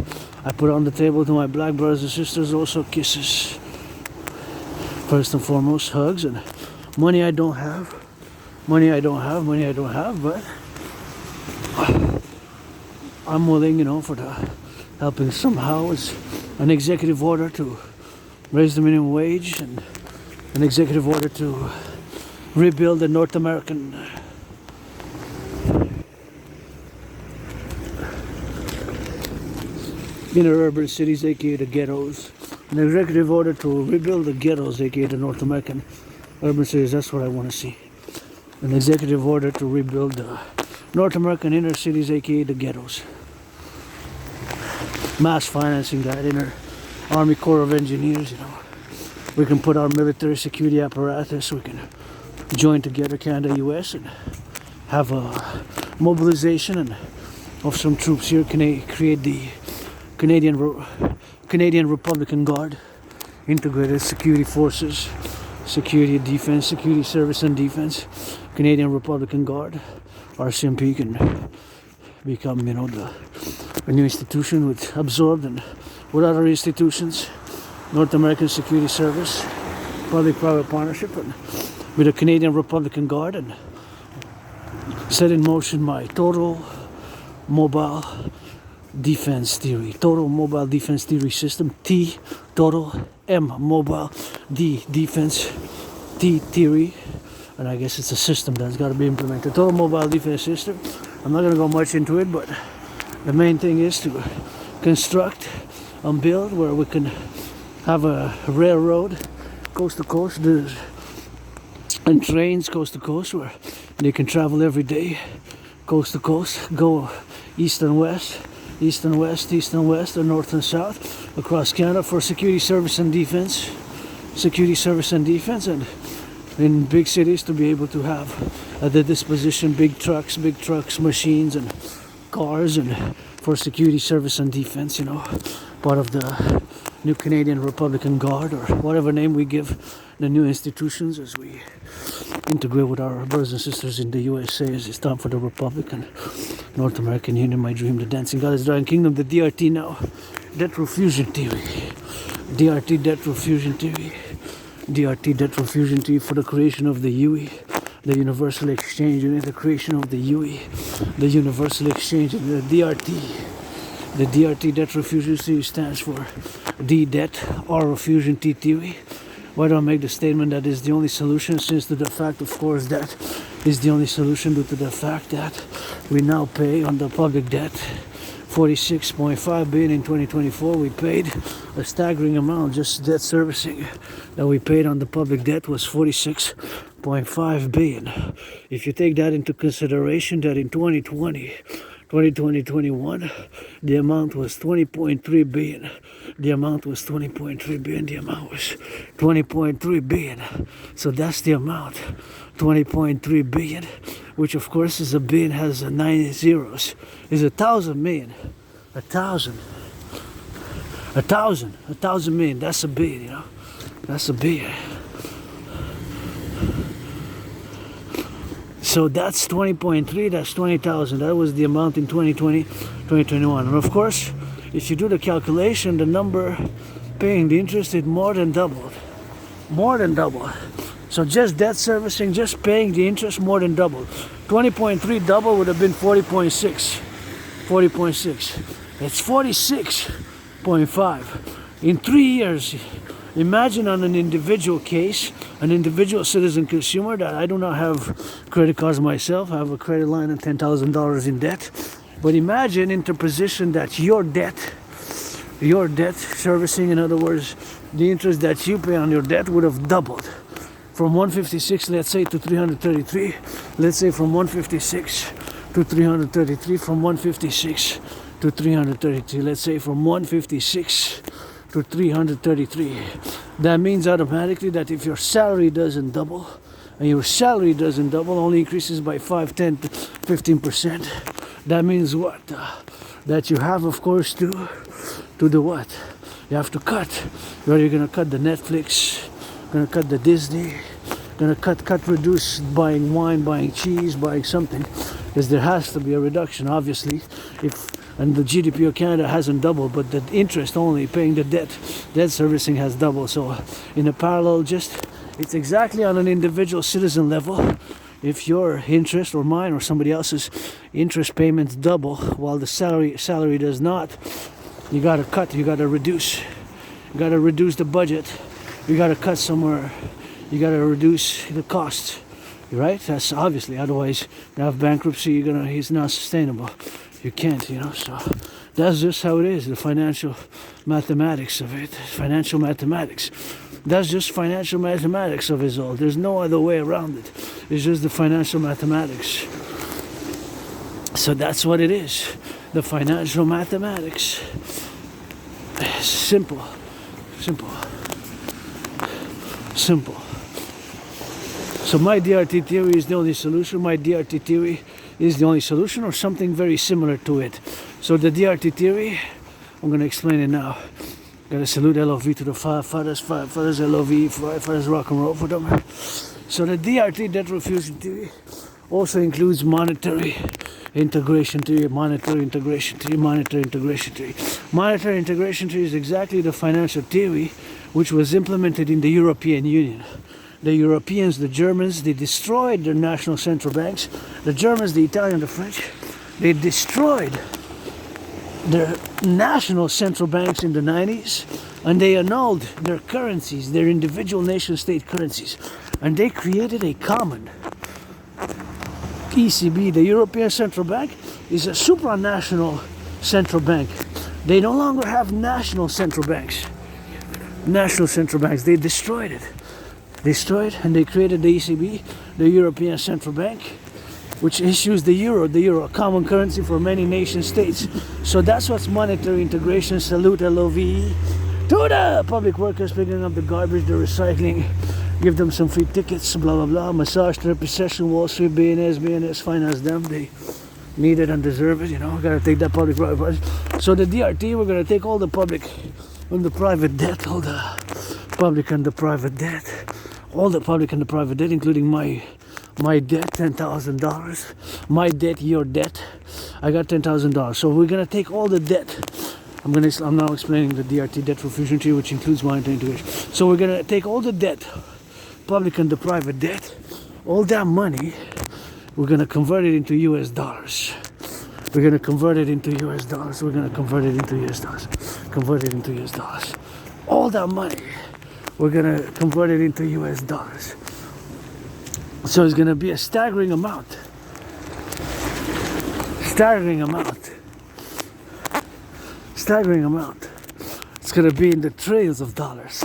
I put on the table to my black brothers and sisters also kisses. First and foremost, hugs, and money I don't have, but I'm willing, you know, for the helping somehow is an executive order to raise the minimum wage, and an executive order to rebuild the North American inner urban cities, aka the ghettos. An executive order to rebuild the ghettos, aka the North American urban cities. That's what I want to see. An executive order to rebuild the North American inner cities, aka the ghettos. Mass financing that inner Army Corps of Engineers, you know. We can put our military security apparatus, we can join together Canada, US, and have a mobilization and of some troops here. Can create the Canadian Republican Guard, integrated security forces, security defense, security service and defense. Canadian Republican Guard, RCMP can become, you know, a new institution with absorbed and with other institutions. North American Security Service, public-private partnership, and with a Canadian Republican Guard, and set in motion my total mobile defense theory. Total mobile defense theory system. T, total. M, mobile. D, defense. T, theory. And I guess it's a system that's got to be implemented. Total mobile defense system. I'm not going to go much into it, but the main thing is to construct and build where we can have a railroad coast to coast, and trains coast to coast where they can travel every day, coast to coast, go east and west, east and west, east and west, or north and south across Canada for security service and defense, and in big cities to be able to have at their disposition big trucks, machines and cars, and for security service and defense, you know, part of the new Canadian Republican Guard, or whatever name we give the new institutions as we integrate with our brothers and sisters in the USA. As it's time for the Republican North American Union, my dream, the dancing God is dying kingdom, the DRT now, debt refusion theory, DRT debt refusion theory, DRT debt refusion theory for the creation of the UE, the Universal Exchange Unit, the creation of the UE, the Universal Exchange Unit, the DRT. The DRT debt refusion theory stands for D debt, R refusion T theory. Why do I make the statement that is the only solution? Since to the fact, of course, that is the only solution due to the fact that we now pay on the public debt 46.5 billion in 2024. We paid a staggering amount, just debt servicing that we paid on the public debt was 46.5 billion. If you take that into consideration, that in 2021, the amount was 20.3 billion. The amount was 20.3 billion. The amount was 20.3 billion. So that's the amount, 20.3 billion, which of course is a billion, has a 9 zeros, is 1,000 million. 1,000 million. That's a billion, you know. That's a billion. So that's 20.3, that's 20,000. That was the amount in 2020, 2021. And of course, if you do the calculation, the number paying the interest is more than doubled. More than double. So just debt servicing, just paying the interest, more than double. 20.3 double would have been 40.6. 40.6. It's 46.5. In 3 years, imagine on an individual case, an individual citizen consumer, that I do not have credit cards myself. I have a credit line of $10,000 in debt. But imagine interposition that your debt servicing, in other words, the interest that you pay on your debt would have doubled. From 156, let's say, to 333. Let's say from 156 to 333, from 156 to 333. Let's say from 156 to 333. That means automatically that if your salary doesn't double, and your salary doesn't double, only increases by 5, 10, 15%, that means what? That you have, of course, to do what? You have to cut. You're going to cut the Netflix, going to cut the Disney, going to cut, reduce buying wine, buying cheese, buying something, because there has to be a reduction, obviously. And the GDP of Canada hasn't doubled, but the interest only, paying the debt servicing has doubled. So in a parallel, it's exactly on an individual citizen level. If your interest or mine or somebody else's interest payments double while the salary does not, you got to cut, you got to reduce. You got to reduce the budget. You got to cut somewhere. You got to reduce the costs. Right? That's obviously, otherwise you have bankruptcy, it's not sustainable. You can't, you know, so that's just how it is, the financial mathematics of it. Financial mathematics. That's just financial mathematics of it all. There's no other way around it. It's just the financial mathematics. So that's what it is. The financial mathematics. Simple. Simple. Simple. So my DRT theory is the only solution. My DRT theory is the only solution, or something very similar to it. So the DRT theory, I'm going to explain it now. Got to salute LOV to the fathers LOV, fathers rock and roll for them. So the DRT debt refusion theory also includes monetary integration theory, monetary integration theory, monetary integration theory. Monetary integration theory is exactly the financial theory which was implemented in the European Union. The Europeans, the Germans, they destroyed their national central banks. The Germans, the Italians, the French, they destroyed their national central banks in the 90s, and they annulled their currencies, their individual nation-state currencies, and they created a common ECB. The European Central Bank is a supranational central bank. They no longer have national central banks. National central banks, they destroyed it. And they created the ECB, the European Central Bank, which issues the euro, a common currency for many nation states. So that's what's monetary integration. Salute LOVE to the public workers picking up the garbage, the recycling, give them some free tickets, blah blah blah, massage therapy session, Wall Street, BNS, finance them. They need it and deserve it, you know. Gotta take that public. So the DRT, we're gonna take all the public on the private debt, all the public and the private debt, all the public and the private debt, including my debt, $10,000. My debt, your debt. I got $10,000. So we're gonna take all the debt. I'm now explaining the DRT debt for fusion tree, which includes monetary integration. So we're gonna take all the debt, public and the private debt, all that money. We're gonna convert it into US dollars. We're gonna convert it into US dollars. We're gonna convert it into US dollars. Convert it into US dollars. All that money, we're gonna convert it into US dollars. So it's gonna be a staggering amount. Staggering amount. Staggering amount. It's gonna be in the trillions of dollars.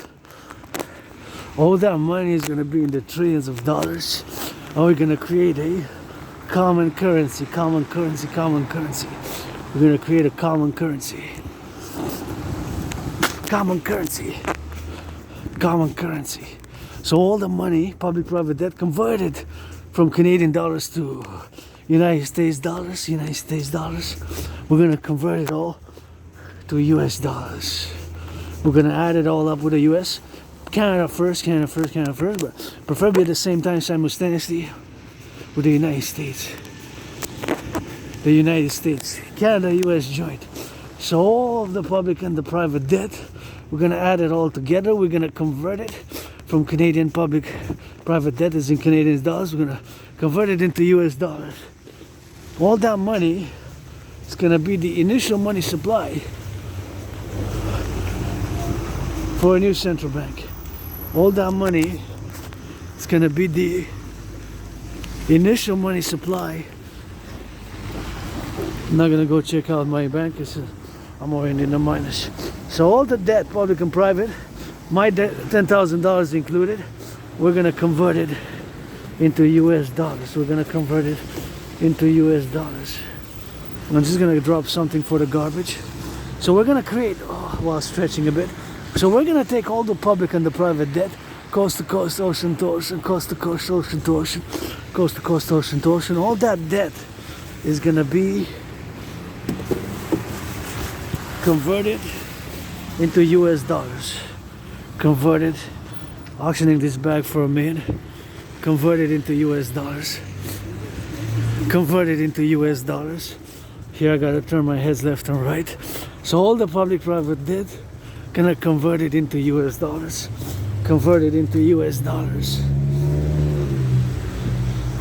All that money is gonna be in the trillions of dollars. And we're gonna create a common currency, common currency, common currency. We're gonna create a common currency. Common currency. Common currency. So all the money, public-private debt, converted from Canadian dollars to United States dollars, we're gonna convert it all to US dollars. We're gonna add it all up with the US. Canada first, but preferably at the same time, simultaneously, with the United States. The United States. Canada, US joint. So all of the public and the private debt, we're gonna add it all together. We're gonna convert it from Canadian public private debt is in Canadian dollars. We're gonna convert it into US dollars. All that money is gonna be the initial money supply for a new central bank. All that money is gonna be the initial money supply. I'm not gonna go check out my bank because I'm already in the minus. So all the debt, public and private, my debt, $10,000 included, we're gonna convert it into US dollars. We're gonna convert it into US dollars. I'm just gonna drop something for the garbage. So we're gonna create, while stretching a bit. So we're gonna take all the public and the private debt, coast to coast, ocean to ocean, coast to coast, ocean to ocean, coast to coast, ocean to ocean. All that debt is gonna be converted into US dollars. Converted, auctioning this bag for $1 million, converted into US dollars. Converted into US dollars. Here I gotta turn my heads left and right. So all the public private debt gonna convert it into US dollars. Convert it into US dollars.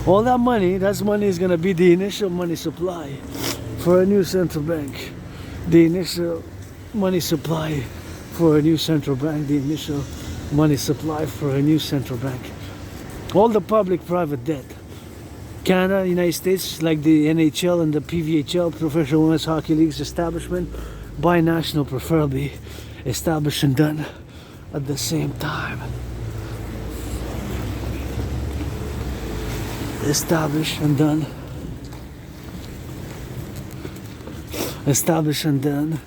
All that money is gonna be the initial money supply for a new central bank. The initial money supply for a new central bank. The initial money supply for a new central bank. All the public private debt. Canada, United States, like the NHL and the PVHL, Professional Women's Hockey Leagues establishment, binational preferably, established and done at the same time. Established and done. Established and done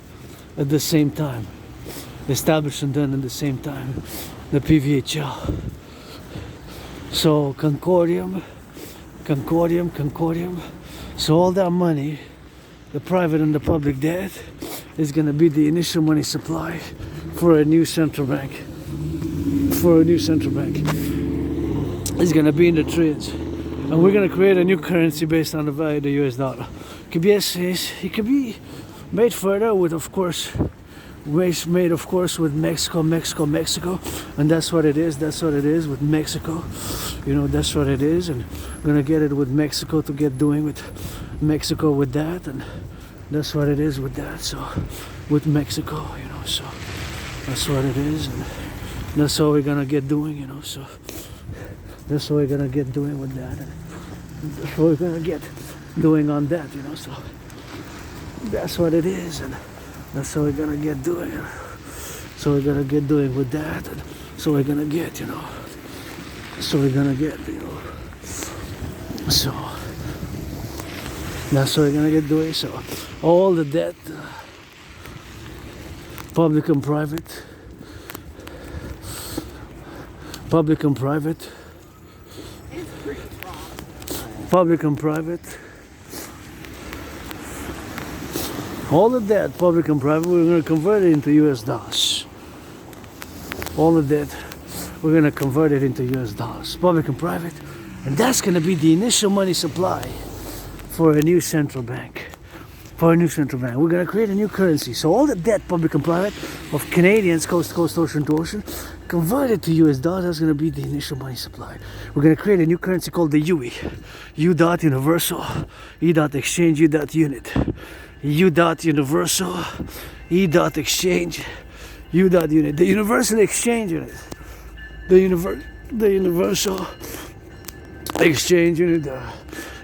at the same time. Established and done at the same time. The PVHL. So Concordium. So all that money, the private and the public debt, is going to be the initial money supply for a new central bank. For a new central bank. It's going to be in the trillions. And we're going to create a new currency based on the value of the US dollar. It could be made further with, of course, made of course with Mexico, and that's what it is with Mexico. You know, that's what it is, and we're gonna get it with Mexico to get doing with Mexico with that, and that's what it is with that. So with Mexico, you know, so that's what it is, and that's what we're gonna get doing, you know. So that's what we're gonna get doing with that, and that's what we're gonna get doing on that, you know. So that's what it is, and that's what we're gonna get doing. So we're gonna get doing with that, and so we're gonna get, you know. So we're gonna get, you know. So that's what we're gonna get doing. So all the debt, public and private, public and private, public and private. All the debt, public and private, we're going to convert it into US dollars. All the debt, we're going to convert it into US dollars, public and private. And that's going to be the initial money supply for a new central bank. For a new central bank. We're going to create a new currency. So all the debt, public and private, of Canadians, coast to coast, ocean to ocean, converted to US dollars, that's going to be the initial money supply. We're going to create a new currency called the UE. U dot universal, E dot exchange, U dot unit. U dot universal, E dot exchange, U dot unit. The universal exchange unit. The universal exchange unit. The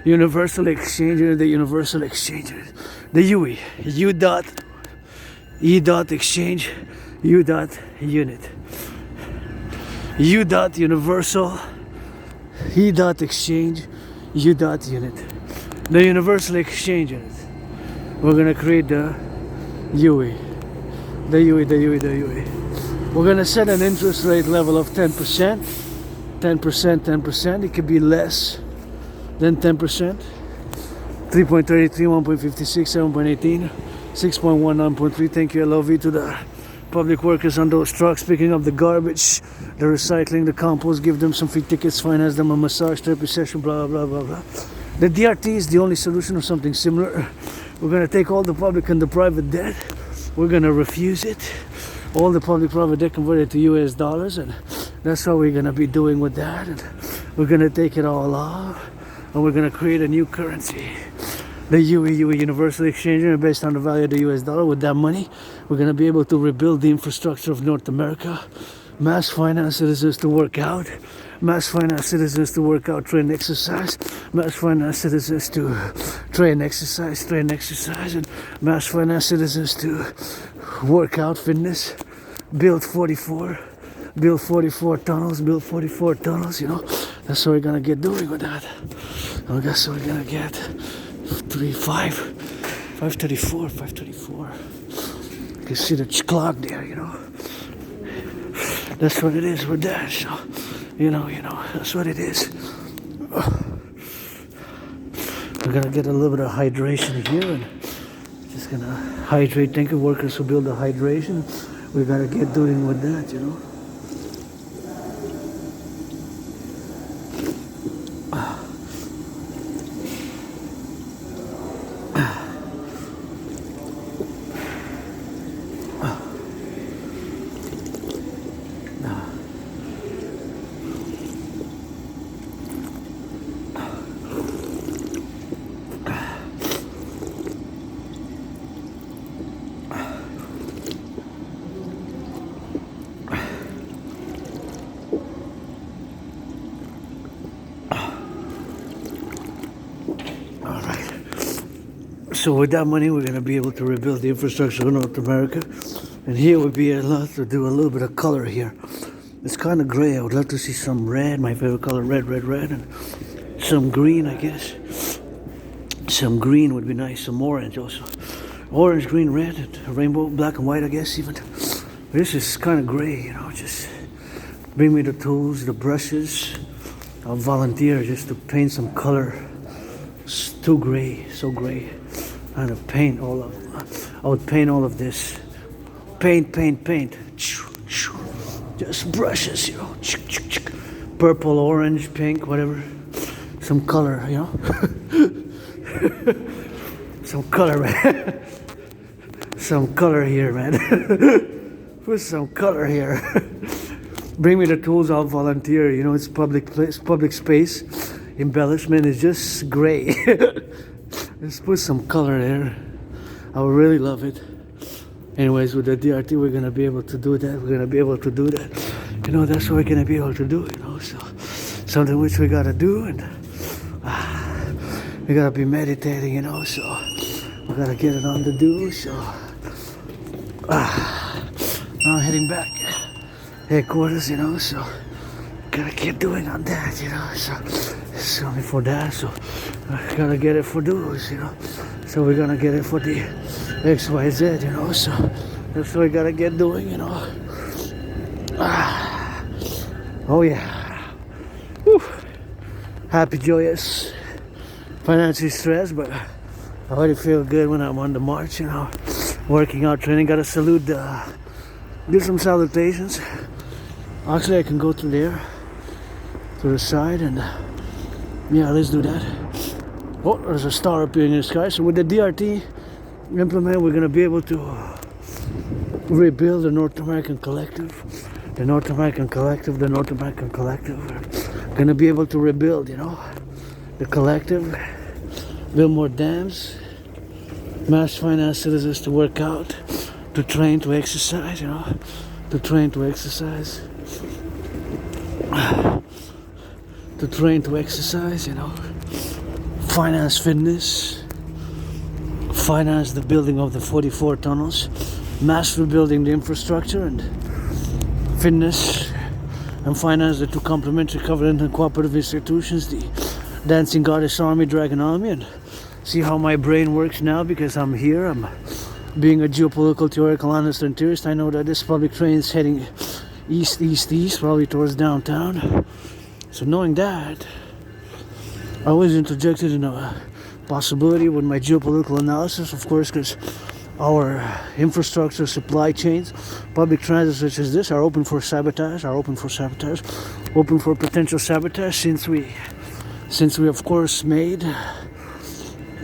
universal exchange unit. The universal exchange unit. The UE. U dot, E dot exchange, U dot unit. U dot universal, E dot exchange, U dot unit. The universal exchange unit. We're gonna create the UE. The UE. We're gonna set an interest rate level of 10%. 10%. It could be less than 10%. 3.33, 1.56, 7.18, 6.1, 9.3. Thank you, I love you to the public workers on those trucks picking up the garbage, the recycling, the compost. Give them some free tickets, finance them a massage therapy session, blah, blah, blah, blah. The DRT is the only solution or something similar. We're going to take all the public and the private debt. We're going to refuse it. All the public private debt converted to US dollars, and that's what we're going to be doing with that. And we're going to take it all off, and we're going to create a new currency. The UE Universal Exchange Rate based on the value of the US dollar. With that money, we're going to be able to rebuild the infrastructure of North America. Mass finance citizens to work out. Mass finance citizens to work out, train, exercise. Mass finance citizens to train, exercise, and mass finance citizens to work out, fitness. Build 44 tunnels, you know. That's what we're going to get doing with that. And that's what we're going to get. 534. You can see the clock there, you know. That's what it is with that. So, you know, that's what it is. We're gonna get a little bit of hydration here, and just gonna hydrate. Thank you, workers who build the hydration. We gotta get doing with that, you know. So with that money, we're going to be able to rebuild the infrastructure of North America. And here would be a lot to do a little bit of color here. It's kind of gray. I would love to see some red, my favorite color, red, and some green, I guess. Some green would be nice, some orange also. Orange, green, red, and rainbow, black and white, I guess even. This is kind of gray, you know, just bring me the tools, the brushes. I'll volunteer just to paint some color. It's too gray, so gray. I would paint all of this. Paint. Just brushes, you know. Purple, orange, pink, whatever. Some color, you know. Some color, man. Some color here, man. Put some color here. Bring me the tools, I'll volunteer. You know, it's public place, public space. Embellishment is just gray. Let's put some color there. I would really love it. Anyways, with the DRT, we're going to be able to do that. We're going to be able to do that. You know, that's what we're going to be able to do, you know. So, something which we got to do. And we got to be meditating, you know. So, we got to get it on the do. So, now I'm heading back. Headquarters, you know. So, got to keep doing on that, you know. So, it's only for that. So, I gotta get it for those, you know. So we're gonna get it for the XYZ, you know. So that's what we gotta get doing, you know. Oh yeah. Whew. Happy, joyous, financially stressed, but I already feel good when I'm on the march, working out, training. Gotta salute do some salutations. Actually, I can go through there, to the side, and yeah, let's do that. Oh, there's a star appearing in the sky. So with the DRT implement, we're gonna be able to rebuild the North American Collective. The North American Collective. We're gonna be able to rebuild, the collective, build more dams, mass finance citizens to work out, to train to exercise, to train to exercise, finance fitness, finance the building of the 44 tunnels, mass rebuilding the infrastructure, and fitness and finance the two complementary covenant and cooperative institutions, the Dancing Goddess Army, Dragon Army. And see how my brain works now, because I'm here. I'm being a geopolitical theoretical analyst and theorist. I know that this public train is heading east, probably towards downtown. So knowing that, I was interjected in a possibility with my geopolitical analysis, of course, because our infrastructure, supply chains, public transit such as this are open for sabotage, open for potential sabotage, since we of course made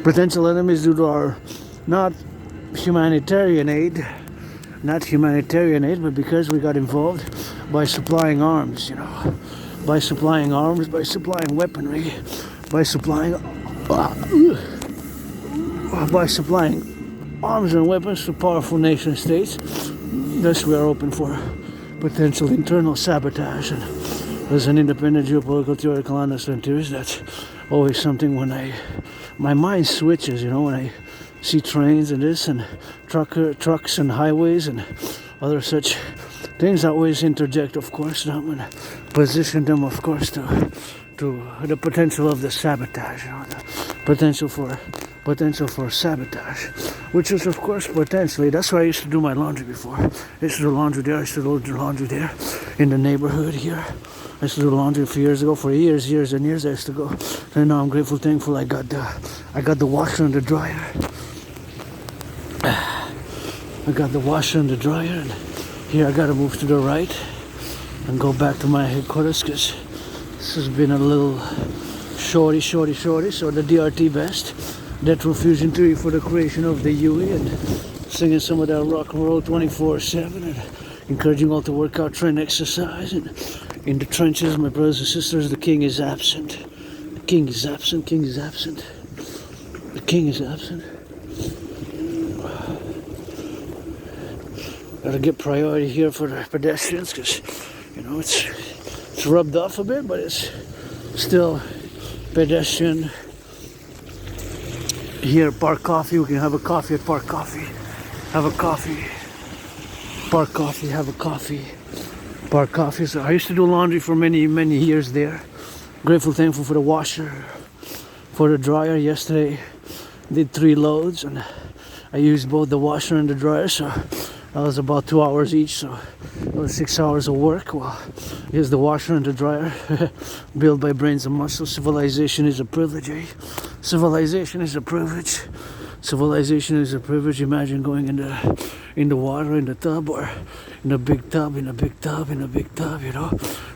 potential enemies due to our not humanitarian aid, but because we got involved by supplying arms, by supplying weaponry, by supplying arms and weapons to powerful nation states. Thus we are open for potential internal sabotage. And as an independent geopolitical theoretical analyst and theorist, that's always something when my mind switches, when I see trains and this and trucks and highways and other such things. I always interject, of course, and position them, of course, to the potential of the sabotage, the potential for sabotage, which is, of course, potentially. That's where I used to do my laundry before. I used to do laundry there. In the neighborhood here. I used to do laundry a few years ago. For years and years I used to go. And now I'm grateful, thankful I got the washer and the dryer. And here I gotta move to the right and go back to my headquarters, because this has been a little shorty. So the DRT best, Death Row Fusion Theory for the creation of the UE, and singing some of that rock and roll 24/7, and encouraging all to work out, train, exercise. And in the trenches, my brothers and sisters, the king is absent. The king is absent. Gotta get priority here for the pedestrians, because it's rubbed off a bit, but it's still pedestrian. Here, Park Coffee. We can have a coffee at Park Coffee. Park Coffee. So I used to do laundry for many years there. Grateful, thankful for the washer, for the dryer. Yesterday did 3 loads, and I used both the washer and the dryer, so that was about 2 hours each, so it was 6 hours of work. Well, here's the washer and the dryer, built by brains and muscles. Civilization is a privilege, eh? Civilization is a privilege. Imagine going in the water, in the tub, or in a big tub,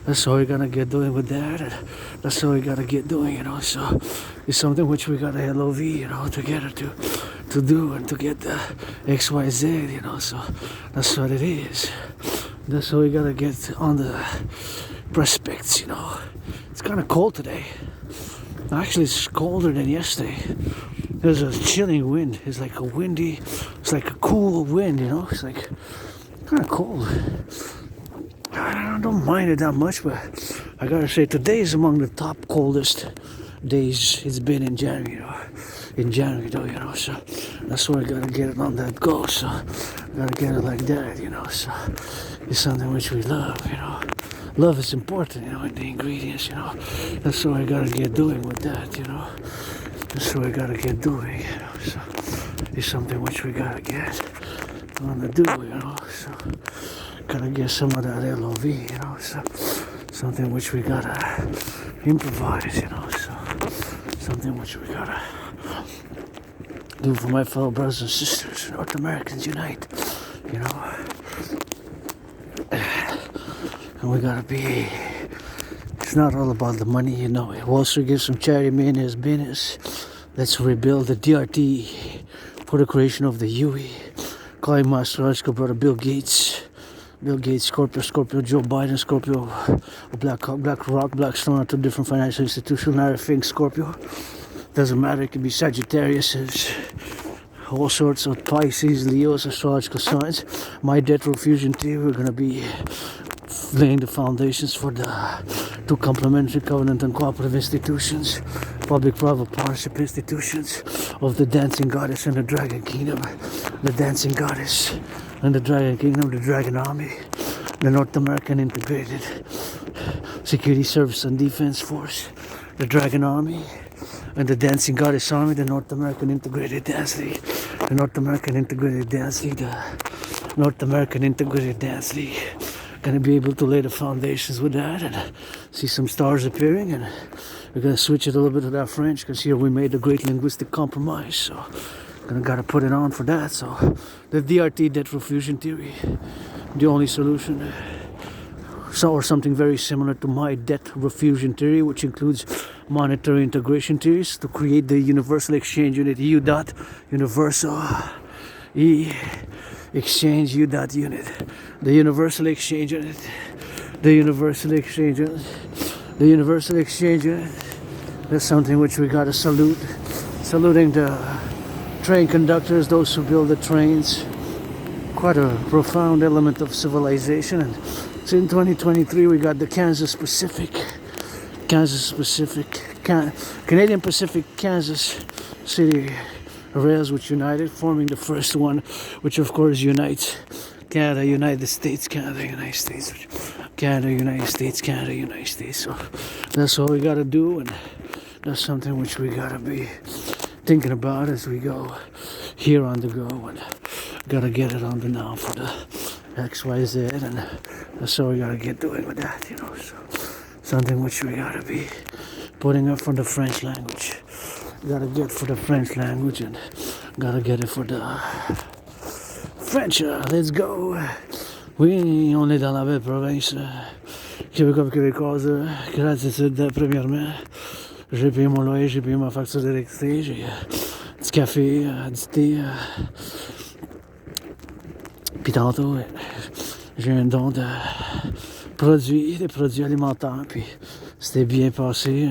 That's how we gotta get doing with that. And that's how we gotta get doing, So it's something which we gotta LOV, together to do and to get the XYZ, So that's what it is. That's how we gotta get on the prospects, It's kind of cold today. Actually, it's colder than yesterday. There's a chilling wind. It's like a cool wind, It's like kind of cold. I don't mind it that much, but I gotta say, today is among the top coldest days it's been in January. So that's why I gotta get it on that go. So I gotta get it like that, So it's something which we love, Love is important, in the ingredients, That's what I gotta get doing with that, That's what I gotta get doing, So it's something which we gotta get on the do, So gotta get some of that LOV, So something which we gotta improvise, So something which we gotta do for my fellow brothers and sisters. North Americans unite, you know. And we gotta be. It's not all about the money, you know. Wall Street gives some charity, millionaires business. Let's rebuild the DRT for the creation of the UE. Calling my astrological brother Bill Gates, Scorpio, Joe Biden, Scorpio, BlackRock, Blackstone, 2 different financial institutions. I think Scorpio. Doesn't matter, it could be Sagittarius, all sorts of Pisces, Leos, astrological signs. My debt fusion theory, we're going to be laying the foundations for the 2 complementary covenant and cooperative institutions, public-private partnership institutions of the dancing goddess and the dragon kingdom, the dancing goddess and the dragon kingdom, the dragon army, the North American integrated security service and defense force, the dragon army, and the dancing goddess army, the North American integrated dance league, the North American integrated dance league, the North American integrated dance league. Gonna be able to lay the foundations with that and see some stars appearing, and we're gonna switch it a little bit to that French because here we made a great linguistic compromise, so gotta put it on for that. So the DRT, debt fusion theory, the only solution, so or something very similar to my debt fusion theory, which includes monetary integration theories to create the universal exchange unit U dot universal E exchange U dot unit, the universal exchange unit, the universal exchange unit, the universal exchange unit. That's something which we gotta salute. Saluting the train conductors, those who build the trains. Quite a profound element of civilization. And so in 2023 we got the Kansas Pacific, Canadian Pacific, Kansas City Rails, which united, forming the first one, which of course unites Canada, United States, Canada, United States, Canada, United States, Canada, United States. So that's all we gotta do, and that's something which we gotta be thinking about as we go here on the go, and gotta get it on the now for the XYZ, and that's all we gotta get doing with that, you know. So something which we gotta be putting up for the French language. Gotta get for the French language and gotta get it for the French. Let's go. Oui, on est dans la belle province québécoise. Gratitude, premièrement. J'ai payé mon loyer, j'ai payé ma facture d'électricité, j'ai du café, du thé. Puis tantôt, j'ai un don de produits, des produits alimentaires. Puis c'était bien passé.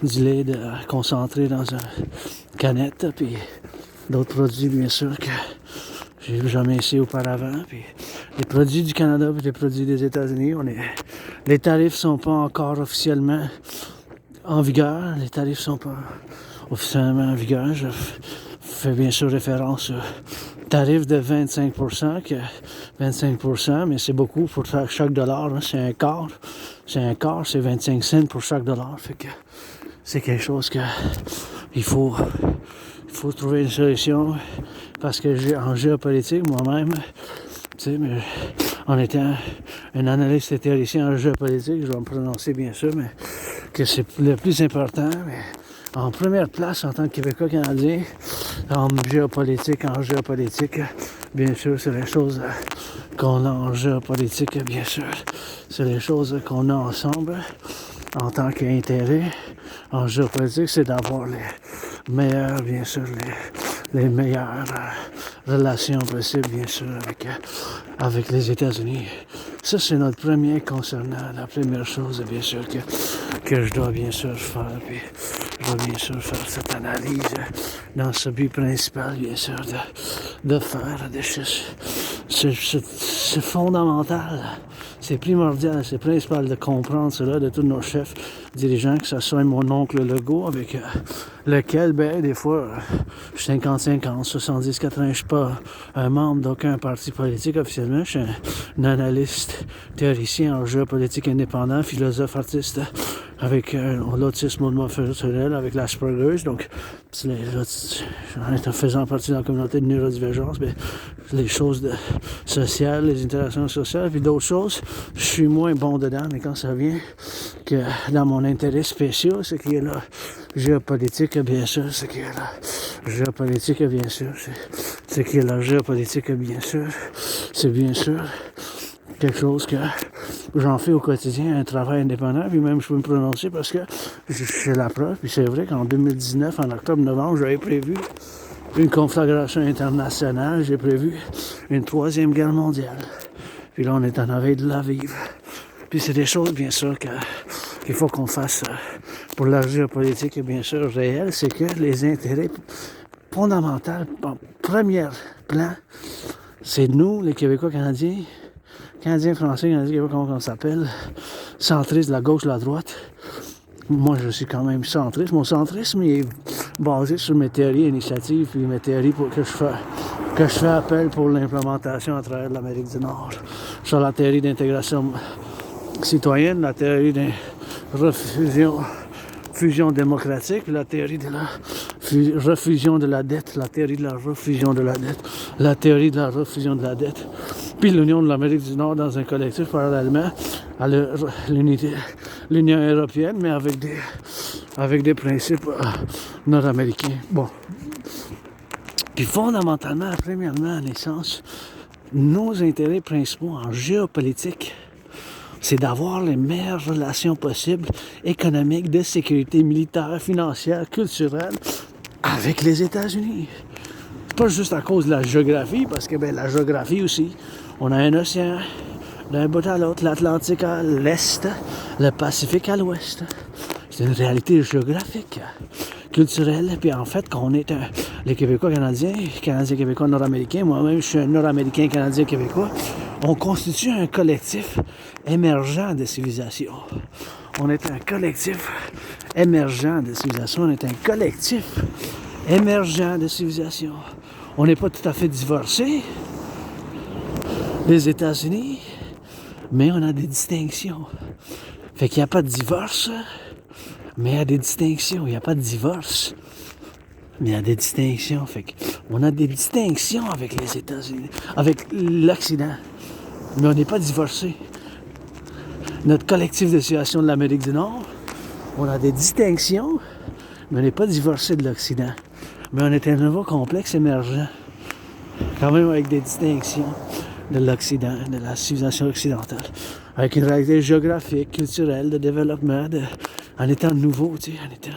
Du lait concentré dans une canette, puis d'autres produits bien sûr que j'ai jamais essayé auparavant, puis les produits du Canada et les produits des États-Unis, les tarifs sont pas encore officiellement en vigueur, je fais bien sûr référence au tarif de 25%, mais c'est beaucoup pour chaque dollar, hein, c'est un quart, c'est 25 cents pour chaque dollar, fait que c'est quelque chose que il faut trouver une solution, parce que en géopolitique, moi-même, tu sais, mais en étant un analyste et théoricien en géopolitique, je vais me prononcer bien sûr, mais que c'est le plus important, mais en première place en tant que Québécois canadien, en géopolitique, bien sûr, c'est les choses qu'on a en géopolitique, bien sûr, c'est les choses qu'on a ensemble en tant qu'intérêt. En géopolitique, c'est d'avoir les meilleures, bien sûr, les meilleures relations possibles, bien sûr, avec les États-Unis. Ça, c'est notre premier concernant, la première chose, bien sûr, que je dois bien sûr faire. Puis je dois bien sûr faire cette analyse dans ce but principal, bien sûr, de faire des choses. C'est fondamental, c'est primordial, c'est principal de comprendre cela de tous nos chefs dirigeants, que ce soit mon oncle Legault, avec lequel, des fois, je suis 50-50, 70-80, je suis pas un membre d'aucun parti politique officiellement, je suis un analyste, théoricien en géopolitique indépendant, philosophe, artiste, avec l'autisme multifactoriel, avec l'Asperger's, donc en faisant partie de la communauté de neurodivergence, les choses sociales, les interactions sociales, puis d'autres choses, je suis moins bon dedans, mais quand ça vient que dans mon intérêt spécial, ce qui est là, géopolitique, bien sûr, ce qui est là, Géopolitique, bien sûr. C'est qui est la géopolitique, bien sûr. C'est bien sûr quelque chose que j'en fais au quotidien, un travail indépendant, puis même je peux me prononcer parce que j'ai la preuve, puis c'est vrai qu'en 2019, en octobre-novembre, j'avais prévu une conflagration internationale, j'ai prévu une troisième guerre mondiale. Puis là, on est en veille de la vivre. Puis c'est des choses, bien sûr, qu'il faut qu'on fasse pour la géopolitique, bien sûr, réelle, c'est que les intérêts fondamentaux, en premier plan, c'est nous, les Québécois, Canadiens, Français, Canadiens, Québécois, comment on s'appelle, centristes, la gauche, la droite. Moi, je suis quand même centriste. Mon centrisme est basé sur mes théories initiatives puis mes théories que je fais appel pour l'implémentation à travers l'Amérique du Nord. Sur la théorie d'intégration citoyenne, la théorie de fusion démocratique, la théorie de la refusion de la dette, la théorie de la refusion de la dette, la théorie de la refusion de la dette, puis l'Union de l'Amérique du Nord dans un collectif parallèlement à l'Union européenne, mais avec des principes nord-américains. Bon. Puis fondamentalement, premièrement, en essence, nos intérêts principaux en géopolitique, c'est d'avoir les meilleures relations possibles, économiques, de sécurité militaire, financière, culturelle, avec les États-Unis. Pas juste à cause de la géographie, parce que la géographie aussi, on a un océan d'un bout à l'autre, l'Atlantique à l'est, le Pacifique à l'ouest. C'est une réalité géographique, culturelle, puis en fait, qu'on est les Québécois canadiens, Québécois nord-américains, moi-même je suis un nord-américain, canadien, québécois, on constitue un collectif émergent de civilisation. On est un collectif émergent de civilisation, on est un collectif émergent de civilisation. On n'est pas tout à fait divorcé des États-Unis, mais on a des distinctions. Fait qu'il n'y a pas de divorce, mais il y a des distinctions. Il n'y a pas de divorce, mais il y a des distinctions. Fait qu'on a des distinctions avec les États-Unis, avec l'Occident, mais on n'est pas divorcé. Notre collectif de civilisation de l'Amérique du Nord, on a des distinctions, mais on n'est pas divorcé de l'Occident. Mais on est un nouveau complexe émergent, quand même avec des distinctions de l'Occident, de la civilisation occidentale, avec une réalité géographique, culturelle, de développement, en étant nouveau, tu sais, en étant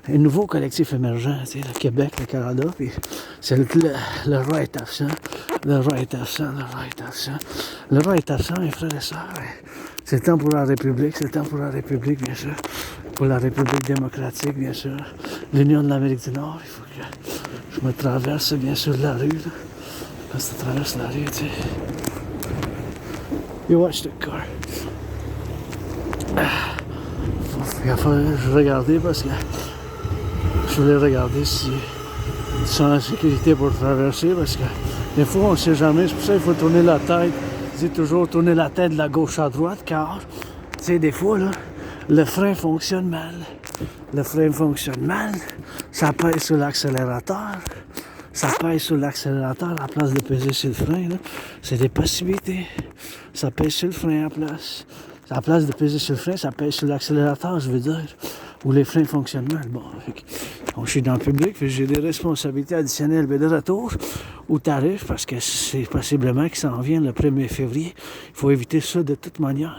un nouveau collectif émergent, tu sais, le Québec, le Canada, puis c'est le roi est absent, le roi est absent, le roi est absent, le roi est absent, mes frères et sœurs, c'est le temps pour la République, c'est le temps pour la République, bien sûr, pour la République démocratique, bien sûr, l'Union de l'Amérique du Nord, il faut que je me traverse, bien sûr, la rue, là. Quand tu traverses la rue, tu sais. You watch the car. Il a fallu que je regarde parce que je voulais regarder si ils sont en sécurité pour traverser parce que des fois on ne sait jamais, c'est pour ça qu'il faut tourner la tête. Je dis toujours tourner la tête de la gauche à droite car, tu sais, des fois là, le frein fonctionne mal. Le frein fonctionne mal, ça pèse sur l'accélérateur. Ça pèse sur l'accélérateur à la place de peser sur le frein. Là. C'est des possibilités. Ça pèse sur le frein à la place. À la place de peser sur le frein, ça pèse sur l'accélérateur, je veux dire. Où les freins fonctionnent mal. Bon, je suis dans le public, j'ai des responsabilités additionnelles de retour au tarif parce que c'est possiblement qu'il s'en vient le 1er février. Il faut éviter ça de toute manière.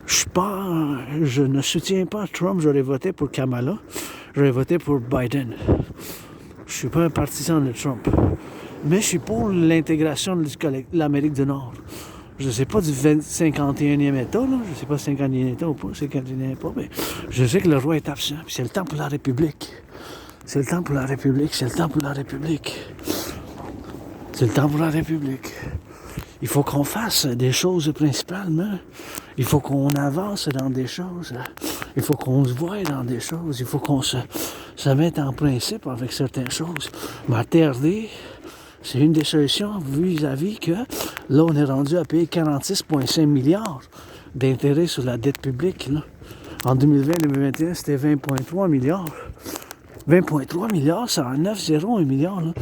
Je ne soutiens pas Trump, j'aurais voté pour Kamala. J'aurais voté pour Biden. Je suis pas un partisan de Trump, mais je suis pour l'intégration de l'Amérique du Nord. Je ne sais pas du 51e État, là. Je ne sais pas 51e État ou pas, 51e pas, mais je sais que le roi est absent, puis c'est le temps pour la République. C'est le temps pour la République, c'est le temps pour la République. C'est le temps pour la République. Il faut qu'on fasse des choses principalement. Il faut qu'on avance dans des choses. Il faut qu'on se voie dans des choses. Il faut qu'on se mette en principe avec certaines choses. Ma TRD, c'est une des solutions vis-à-vis que là, on est rendu à payer 46,5 milliards d'intérêts sur la dette publique. Là. En 2020-2021, c'était 20,3 milliards. 20,3 milliards, c'est en 9,01 milliards. Là.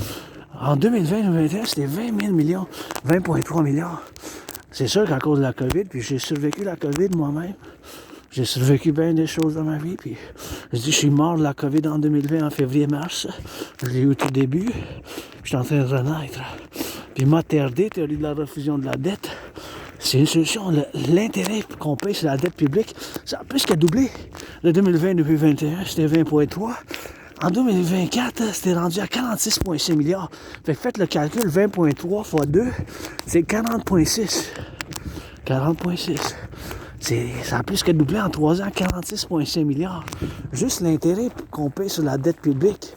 En 2020-2021, c'était 20 000 millions. 20,3 milliards. C'est sûr qu'à cause de la COVID, puis j'ai survécu la COVID moi-même, J'ai survécu bien des choses dans ma vie. Puis, je suis mort de la COVID en 2020, en février-mars. Je l'ai eu au tout début. Je suis en train de renaître. Puis ma TRD, théorie de la refusion de la dette, c'est une solution. L'intérêt qu'on paye sur la dette publique, ça a plus qu'à doubler. De 2020 à 2021, c'était 20,3. En 2024, c'était rendu à 46,6 milliards. Fait que faites le calcul, 20,3 fois 2, c'est 40,6. 40,6. Ça a plus que doublé en 3 ans, 46,5 milliards. Juste l'intérêt qu'on paye sur la dette publique.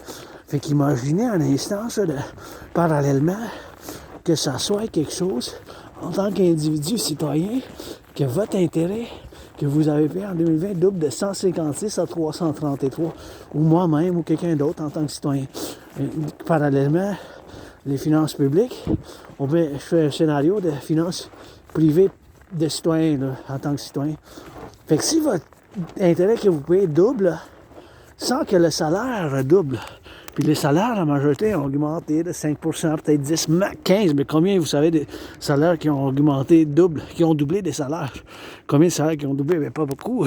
Fait qu'imaginez un instant, ça, parallèlement, que ça soit quelque chose, en tant qu'individu citoyen, que votre intérêt que vous avez payé en 2020 double de 156 à 333, ou moi-même, ou quelqu'un d'autre en tant que citoyen. Et, parallèlement, les finances publiques, je fais un scénario de finances privées de citoyens, là, en tant que citoyen. Fait que si votre intérêt que vous payez double, sans que le salaire double, puis les salaires, la majorité, ont augmenté de 5%, peut-être 10, 15, mais combien, vous savez, des salaires qui ont augmenté double, qui ont doublé des salaires? Combien de salaires qui ont doublé? Bien, pas beaucoup.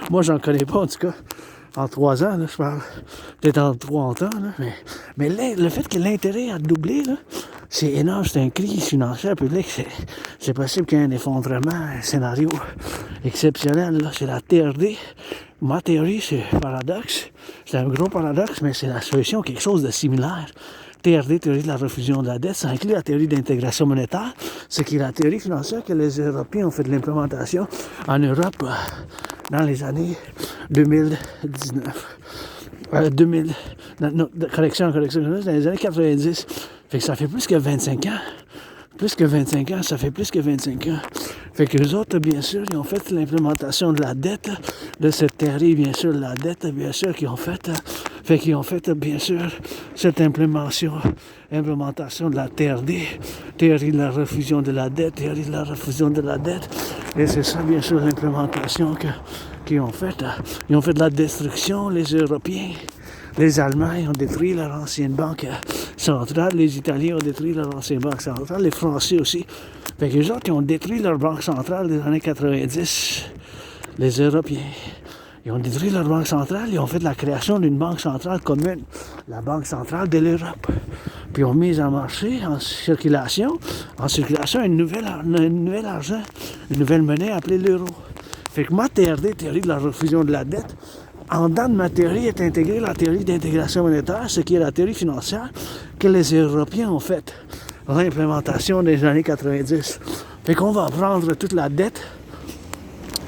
Moi, j'en connais pas, en tout cas. En 3 ans, là, je parle. Peut-être en 30 ans, là. Mais le fait que l'intérêt a doublé, là, c'est énorme. C'est une crise financière publique. C'est possible qu'il y ait un effondrement, un scénario exceptionnel, là. C'est la TRD. Ma théorie, c'est paradoxe. C'est un gros paradoxe, mais c'est la solution, quelque chose de similaire. TRD, théorie de la refusion de la dette, ça inclut la théorie d'intégration monétaire, ce qui est la théorie financière que les Européens ont fait de l'implémentation en Europe dans les années 2019. 2000, correction, dans les années 90. Fait que ça fait plus que 25 ans. Plus que 25 ans, ça fait plus que 25 ans. Fait que les autres, bien sûr, ils ont fait l'implémentation de la dette, de cette théorie, bien sûr, de la dette, bien sûr, qu'ils ont fait. Fait qu'ils ont fait, bien sûr, cette implémentation de la TRD, théorie de la refusion de la dette, théorie de la refusion de la dette. Et c'est ça, bien sûr, l'implémentation qu'ils ont faite. Ils ont fait de la destruction, les Européens. Les Allemands ont détruit leur ancienne banque centrale. Les Italiens ont détruit leur ancienne banque centrale. Les Français aussi. Fait que les autres, ils ont détruit leur banque centrale des années 90. Les Européens. Ils ont détruit leur banque centrale. Ils ont fait la création d'une banque centrale commune. La banque centrale de l'Europe. Puis ils ont mis en marché, en circulation un nouvel argent. Une nouvelle monnaie appelée l'euro. Fait que ma TRD, théorie de la refusion de la dette, en dedans de ma théorie est intégrée la théorie d'intégration monétaire, ce qui est la théorie financière que les Européens ont faite, l'implémentation des années 90. Fait qu'on va prendre toute la dette,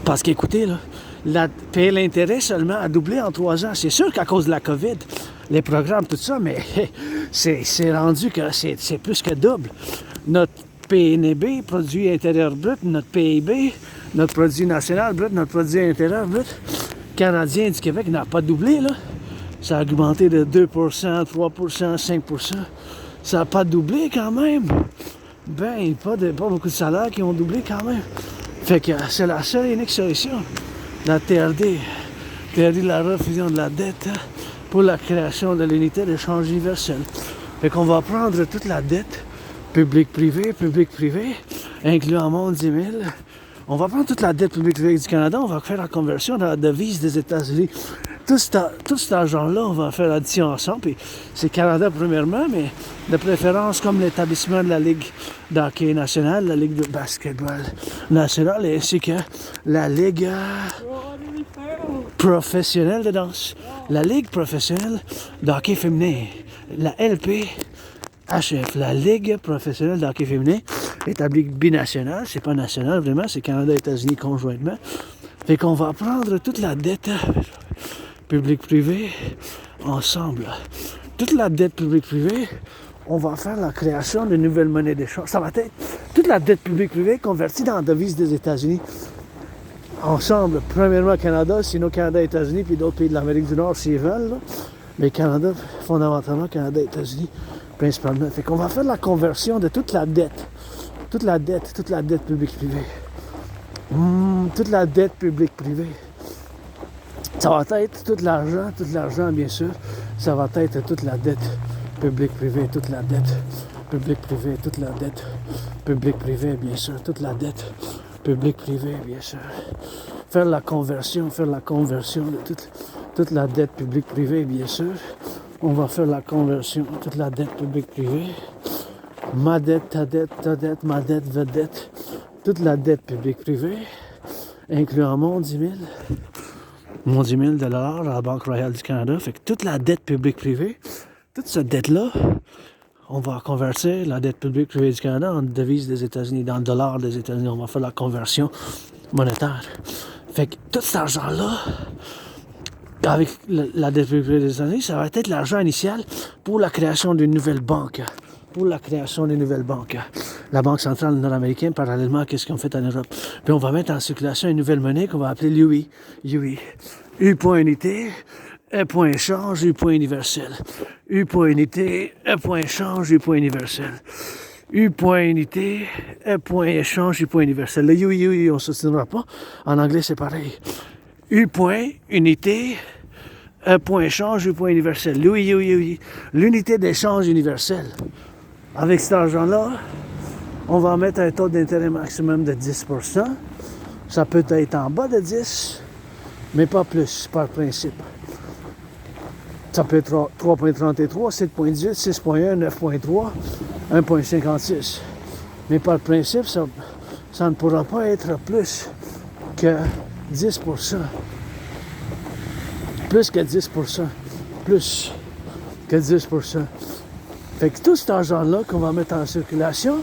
parce qu'écoutez, là, payer l'intérêt seulement a doublé en 3 ans. C'est sûr qu'à cause de la COVID, les programmes, tout ça, mais c'est rendu que c'est plus que double. Notre PNB, produit intérieur brut, notre PIB, notre produit national brut, notre produit intérieur brut, canadien du Québec n'a pas doublé, là. Ça a augmenté de 2%, 3%, 5%. Ça n'a pas doublé quand même. Ben, pas beaucoup de salaires qui ont doublé quand même. Fait que c'est la seule et unique solution. La TRD, théorie de la refusion de la dette pour la création de l'unité d'échange universel. Fait qu'on va prendre toute la dette, public-privé, incluant monde 10 000. On va prendre toute la dette publique-privée du Canada, on va faire la conversion dans la devise des États-Unis. Tout cet argent-là, on va faire l'addition ensemble. Puis c'est Canada premièrement, mais de préférence comme l'établissement de la Ligue d'hockey nationale, la Ligue de basketball nationale, ainsi que la Ligue professionnelle de danse. La Ligue professionnelle d'hockey féminin, la LPHF, la Ligue professionnelle d'hockey féminin, établie binationale, c'est pas national vraiment, c'est Canada-États-Unis conjointement. Fait qu'on va prendre toute la dette publique-privée ensemble. Toute la dette publique-privée, on va faire la création d'une nouvelle monnaie d'échange. Ça va être toute la dette publique-privée convertie dans la devise des États-Unis. Ensemble, premièrement Canada, sinon Canada-États-Unis, puis d'autres pays de l'Amérique du Nord s'ils veulent. Là. Mais Canada, fondamentalement, Canada-États-Unis, principalement. Fait qu'on va faire la conversion de toute la dette. Toute la dette publique-privée. Toute la dette publique-privée. Ça va être tout l'argent bien sûr. Ça va être toute la dette publique-privée, toute la dette publique-privée, toute la dette publique-privée, bien sûr, toute la dette publique-privée, bien sûr. faire la conversion de toute la dette publique-privée, bien sûr. On va faire la conversion de toute la dette publique-privée. Ma dette, ta dette, ma dette, votre dette. Toute la dette publique-privée, incluant mon 10 000 $ à la Banque royale du Canada. Fait que toute la dette publique-privée, toute cette dette-là, on va convertir la dette publique-privée du Canada en devise des États-Unis, dans le dollar des États-Unis. On va faire la conversion monétaire. Fait que tout cet argent-là, avec la dette publique-privée des États-Unis, ça va être l'argent initial pour la création d'une nouvelle banque. La Banque centrale nord-américaine, parallèlement à ce qu'on fait en Europe. Puis on va mettre en circulation une nouvelle monnaie qu'on va appeler l'UI. U point unité, E point échange, U point universel. U point unité, E point échange, U point universel. U point unité, E point échange, U point universel. Le UI, on ne s'obstinera pas. En anglais, c'est pareil. U point unité, E point échange, U point universel. L'UI. L'unité d'échange universelle. Avec cet argent-là, on va mettre un taux d'intérêt maximum de 10%. Ça peut être en bas de 10, mais pas plus, par principe. Ça peut être 3,33, 7,18, 6,1, 9,3, 1,56. Mais par principe, ça ne pourra pas être plus que 10%. Plus que 10%. Plus que 10%. Fait que tout cet argent-là qu'on va mettre en circulation,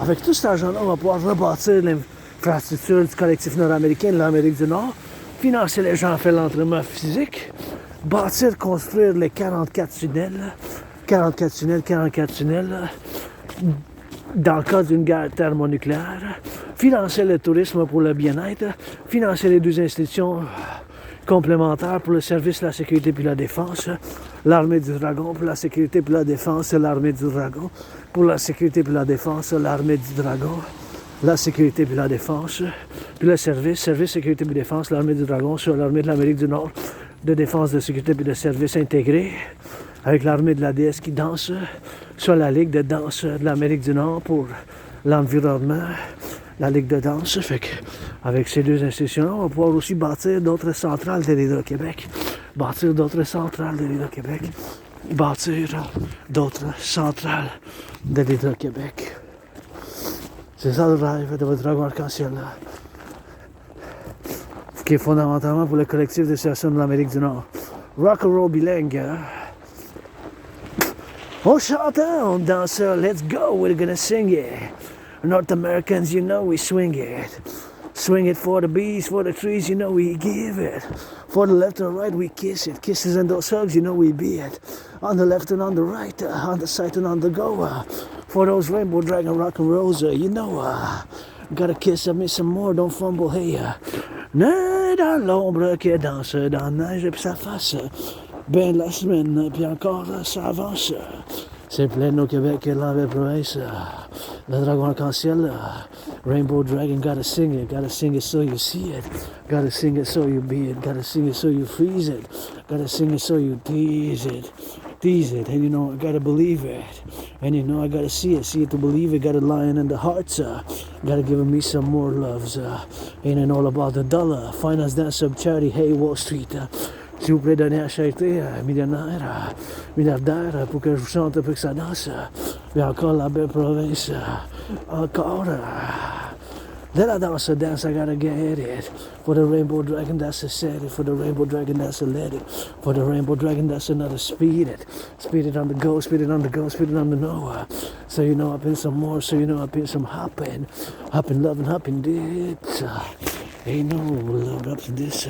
avec tout cet argent-là, on va pouvoir rebâtir l'infrastructure du collectif nord-américain de l'Amérique du Nord, financer les gens à faire l'entraînement physique, bâtir, construire les 44 tunnels, dans le cas d'une guerre thermonucléaire, financer le tourisme pour le bien-être, financer les 2 institutions complémentaires pour le service, la sécurité puis la défense, l'armée du dragon pour la sécurité puis la défense, l'armée du dragon pour la sécurité puis la défense, l'armée du dragon, la sécurité puis la défense, puis le service, sécurité puis défense, l'armée du dragon sur l'armée de l'Amérique du Nord de défense, de sécurité puis de service intégré, avec l'armée de la déesse qui danse, soit la ligue de danse de l'Amérique du Nord pour l'environnement, la ligue de danse. Fait que avec ces 2 institutions-là, on va pouvoir aussi bâtir d'autres centrales de l'Hydro-Québec. C'est ça le rêve de votre dragon arc-en-ciel là. Ce qui est fondamentalement pour le collectif de Civilisation de l'Amérique du Nord. Rock'n'roll bilingue. On chante, on danse, let's go, we're gonna sing it. North Americans, you know we swing it. Swing it for the bees, for the trees, you know we give it. For the left and right, we kiss it. Kisses and those hugs, you know we be it. On the left and on the right, on the side and on the go. For those rainbow dragon rock and rolls, you know, gotta kiss me some more, don't fumble, hey. Dans l'ombre qui danse, dans la neige et puis ça fasse. Ben la semaine, puis encore, ça avance. C'est plein au Québec et la belle province. Le dragon arc-en-ciel, Rainbow Dragon, gotta sing it so you see it. Gotta sing it so you be it. Gotta sing it so you freeze it. Gotta sing it so you tease it. And you know, I gotta believe it. And you know, I gotta see it to believe it. Got a lion in the hearts. Gotta give me some more loves. Ain't it all about the dollar? Finance that sub charity, hey Wall Street. Si vous plaît, donner à charité, milliardaire, pour que je vous chante, pour que ça danse. Et encore la belle province. Encore. Then I dance, I gotta get it. For the rainbow dragon, that's a set it. For the rainbow dragon, that's a let it. For the rainbow dragon, that's another speed it. Speed it on the go, speed it on the go, speed it on the no. So you know I've been some more, so you know I've been some hopping. Hopping, loving, hopping dips. Ain't no love up to this.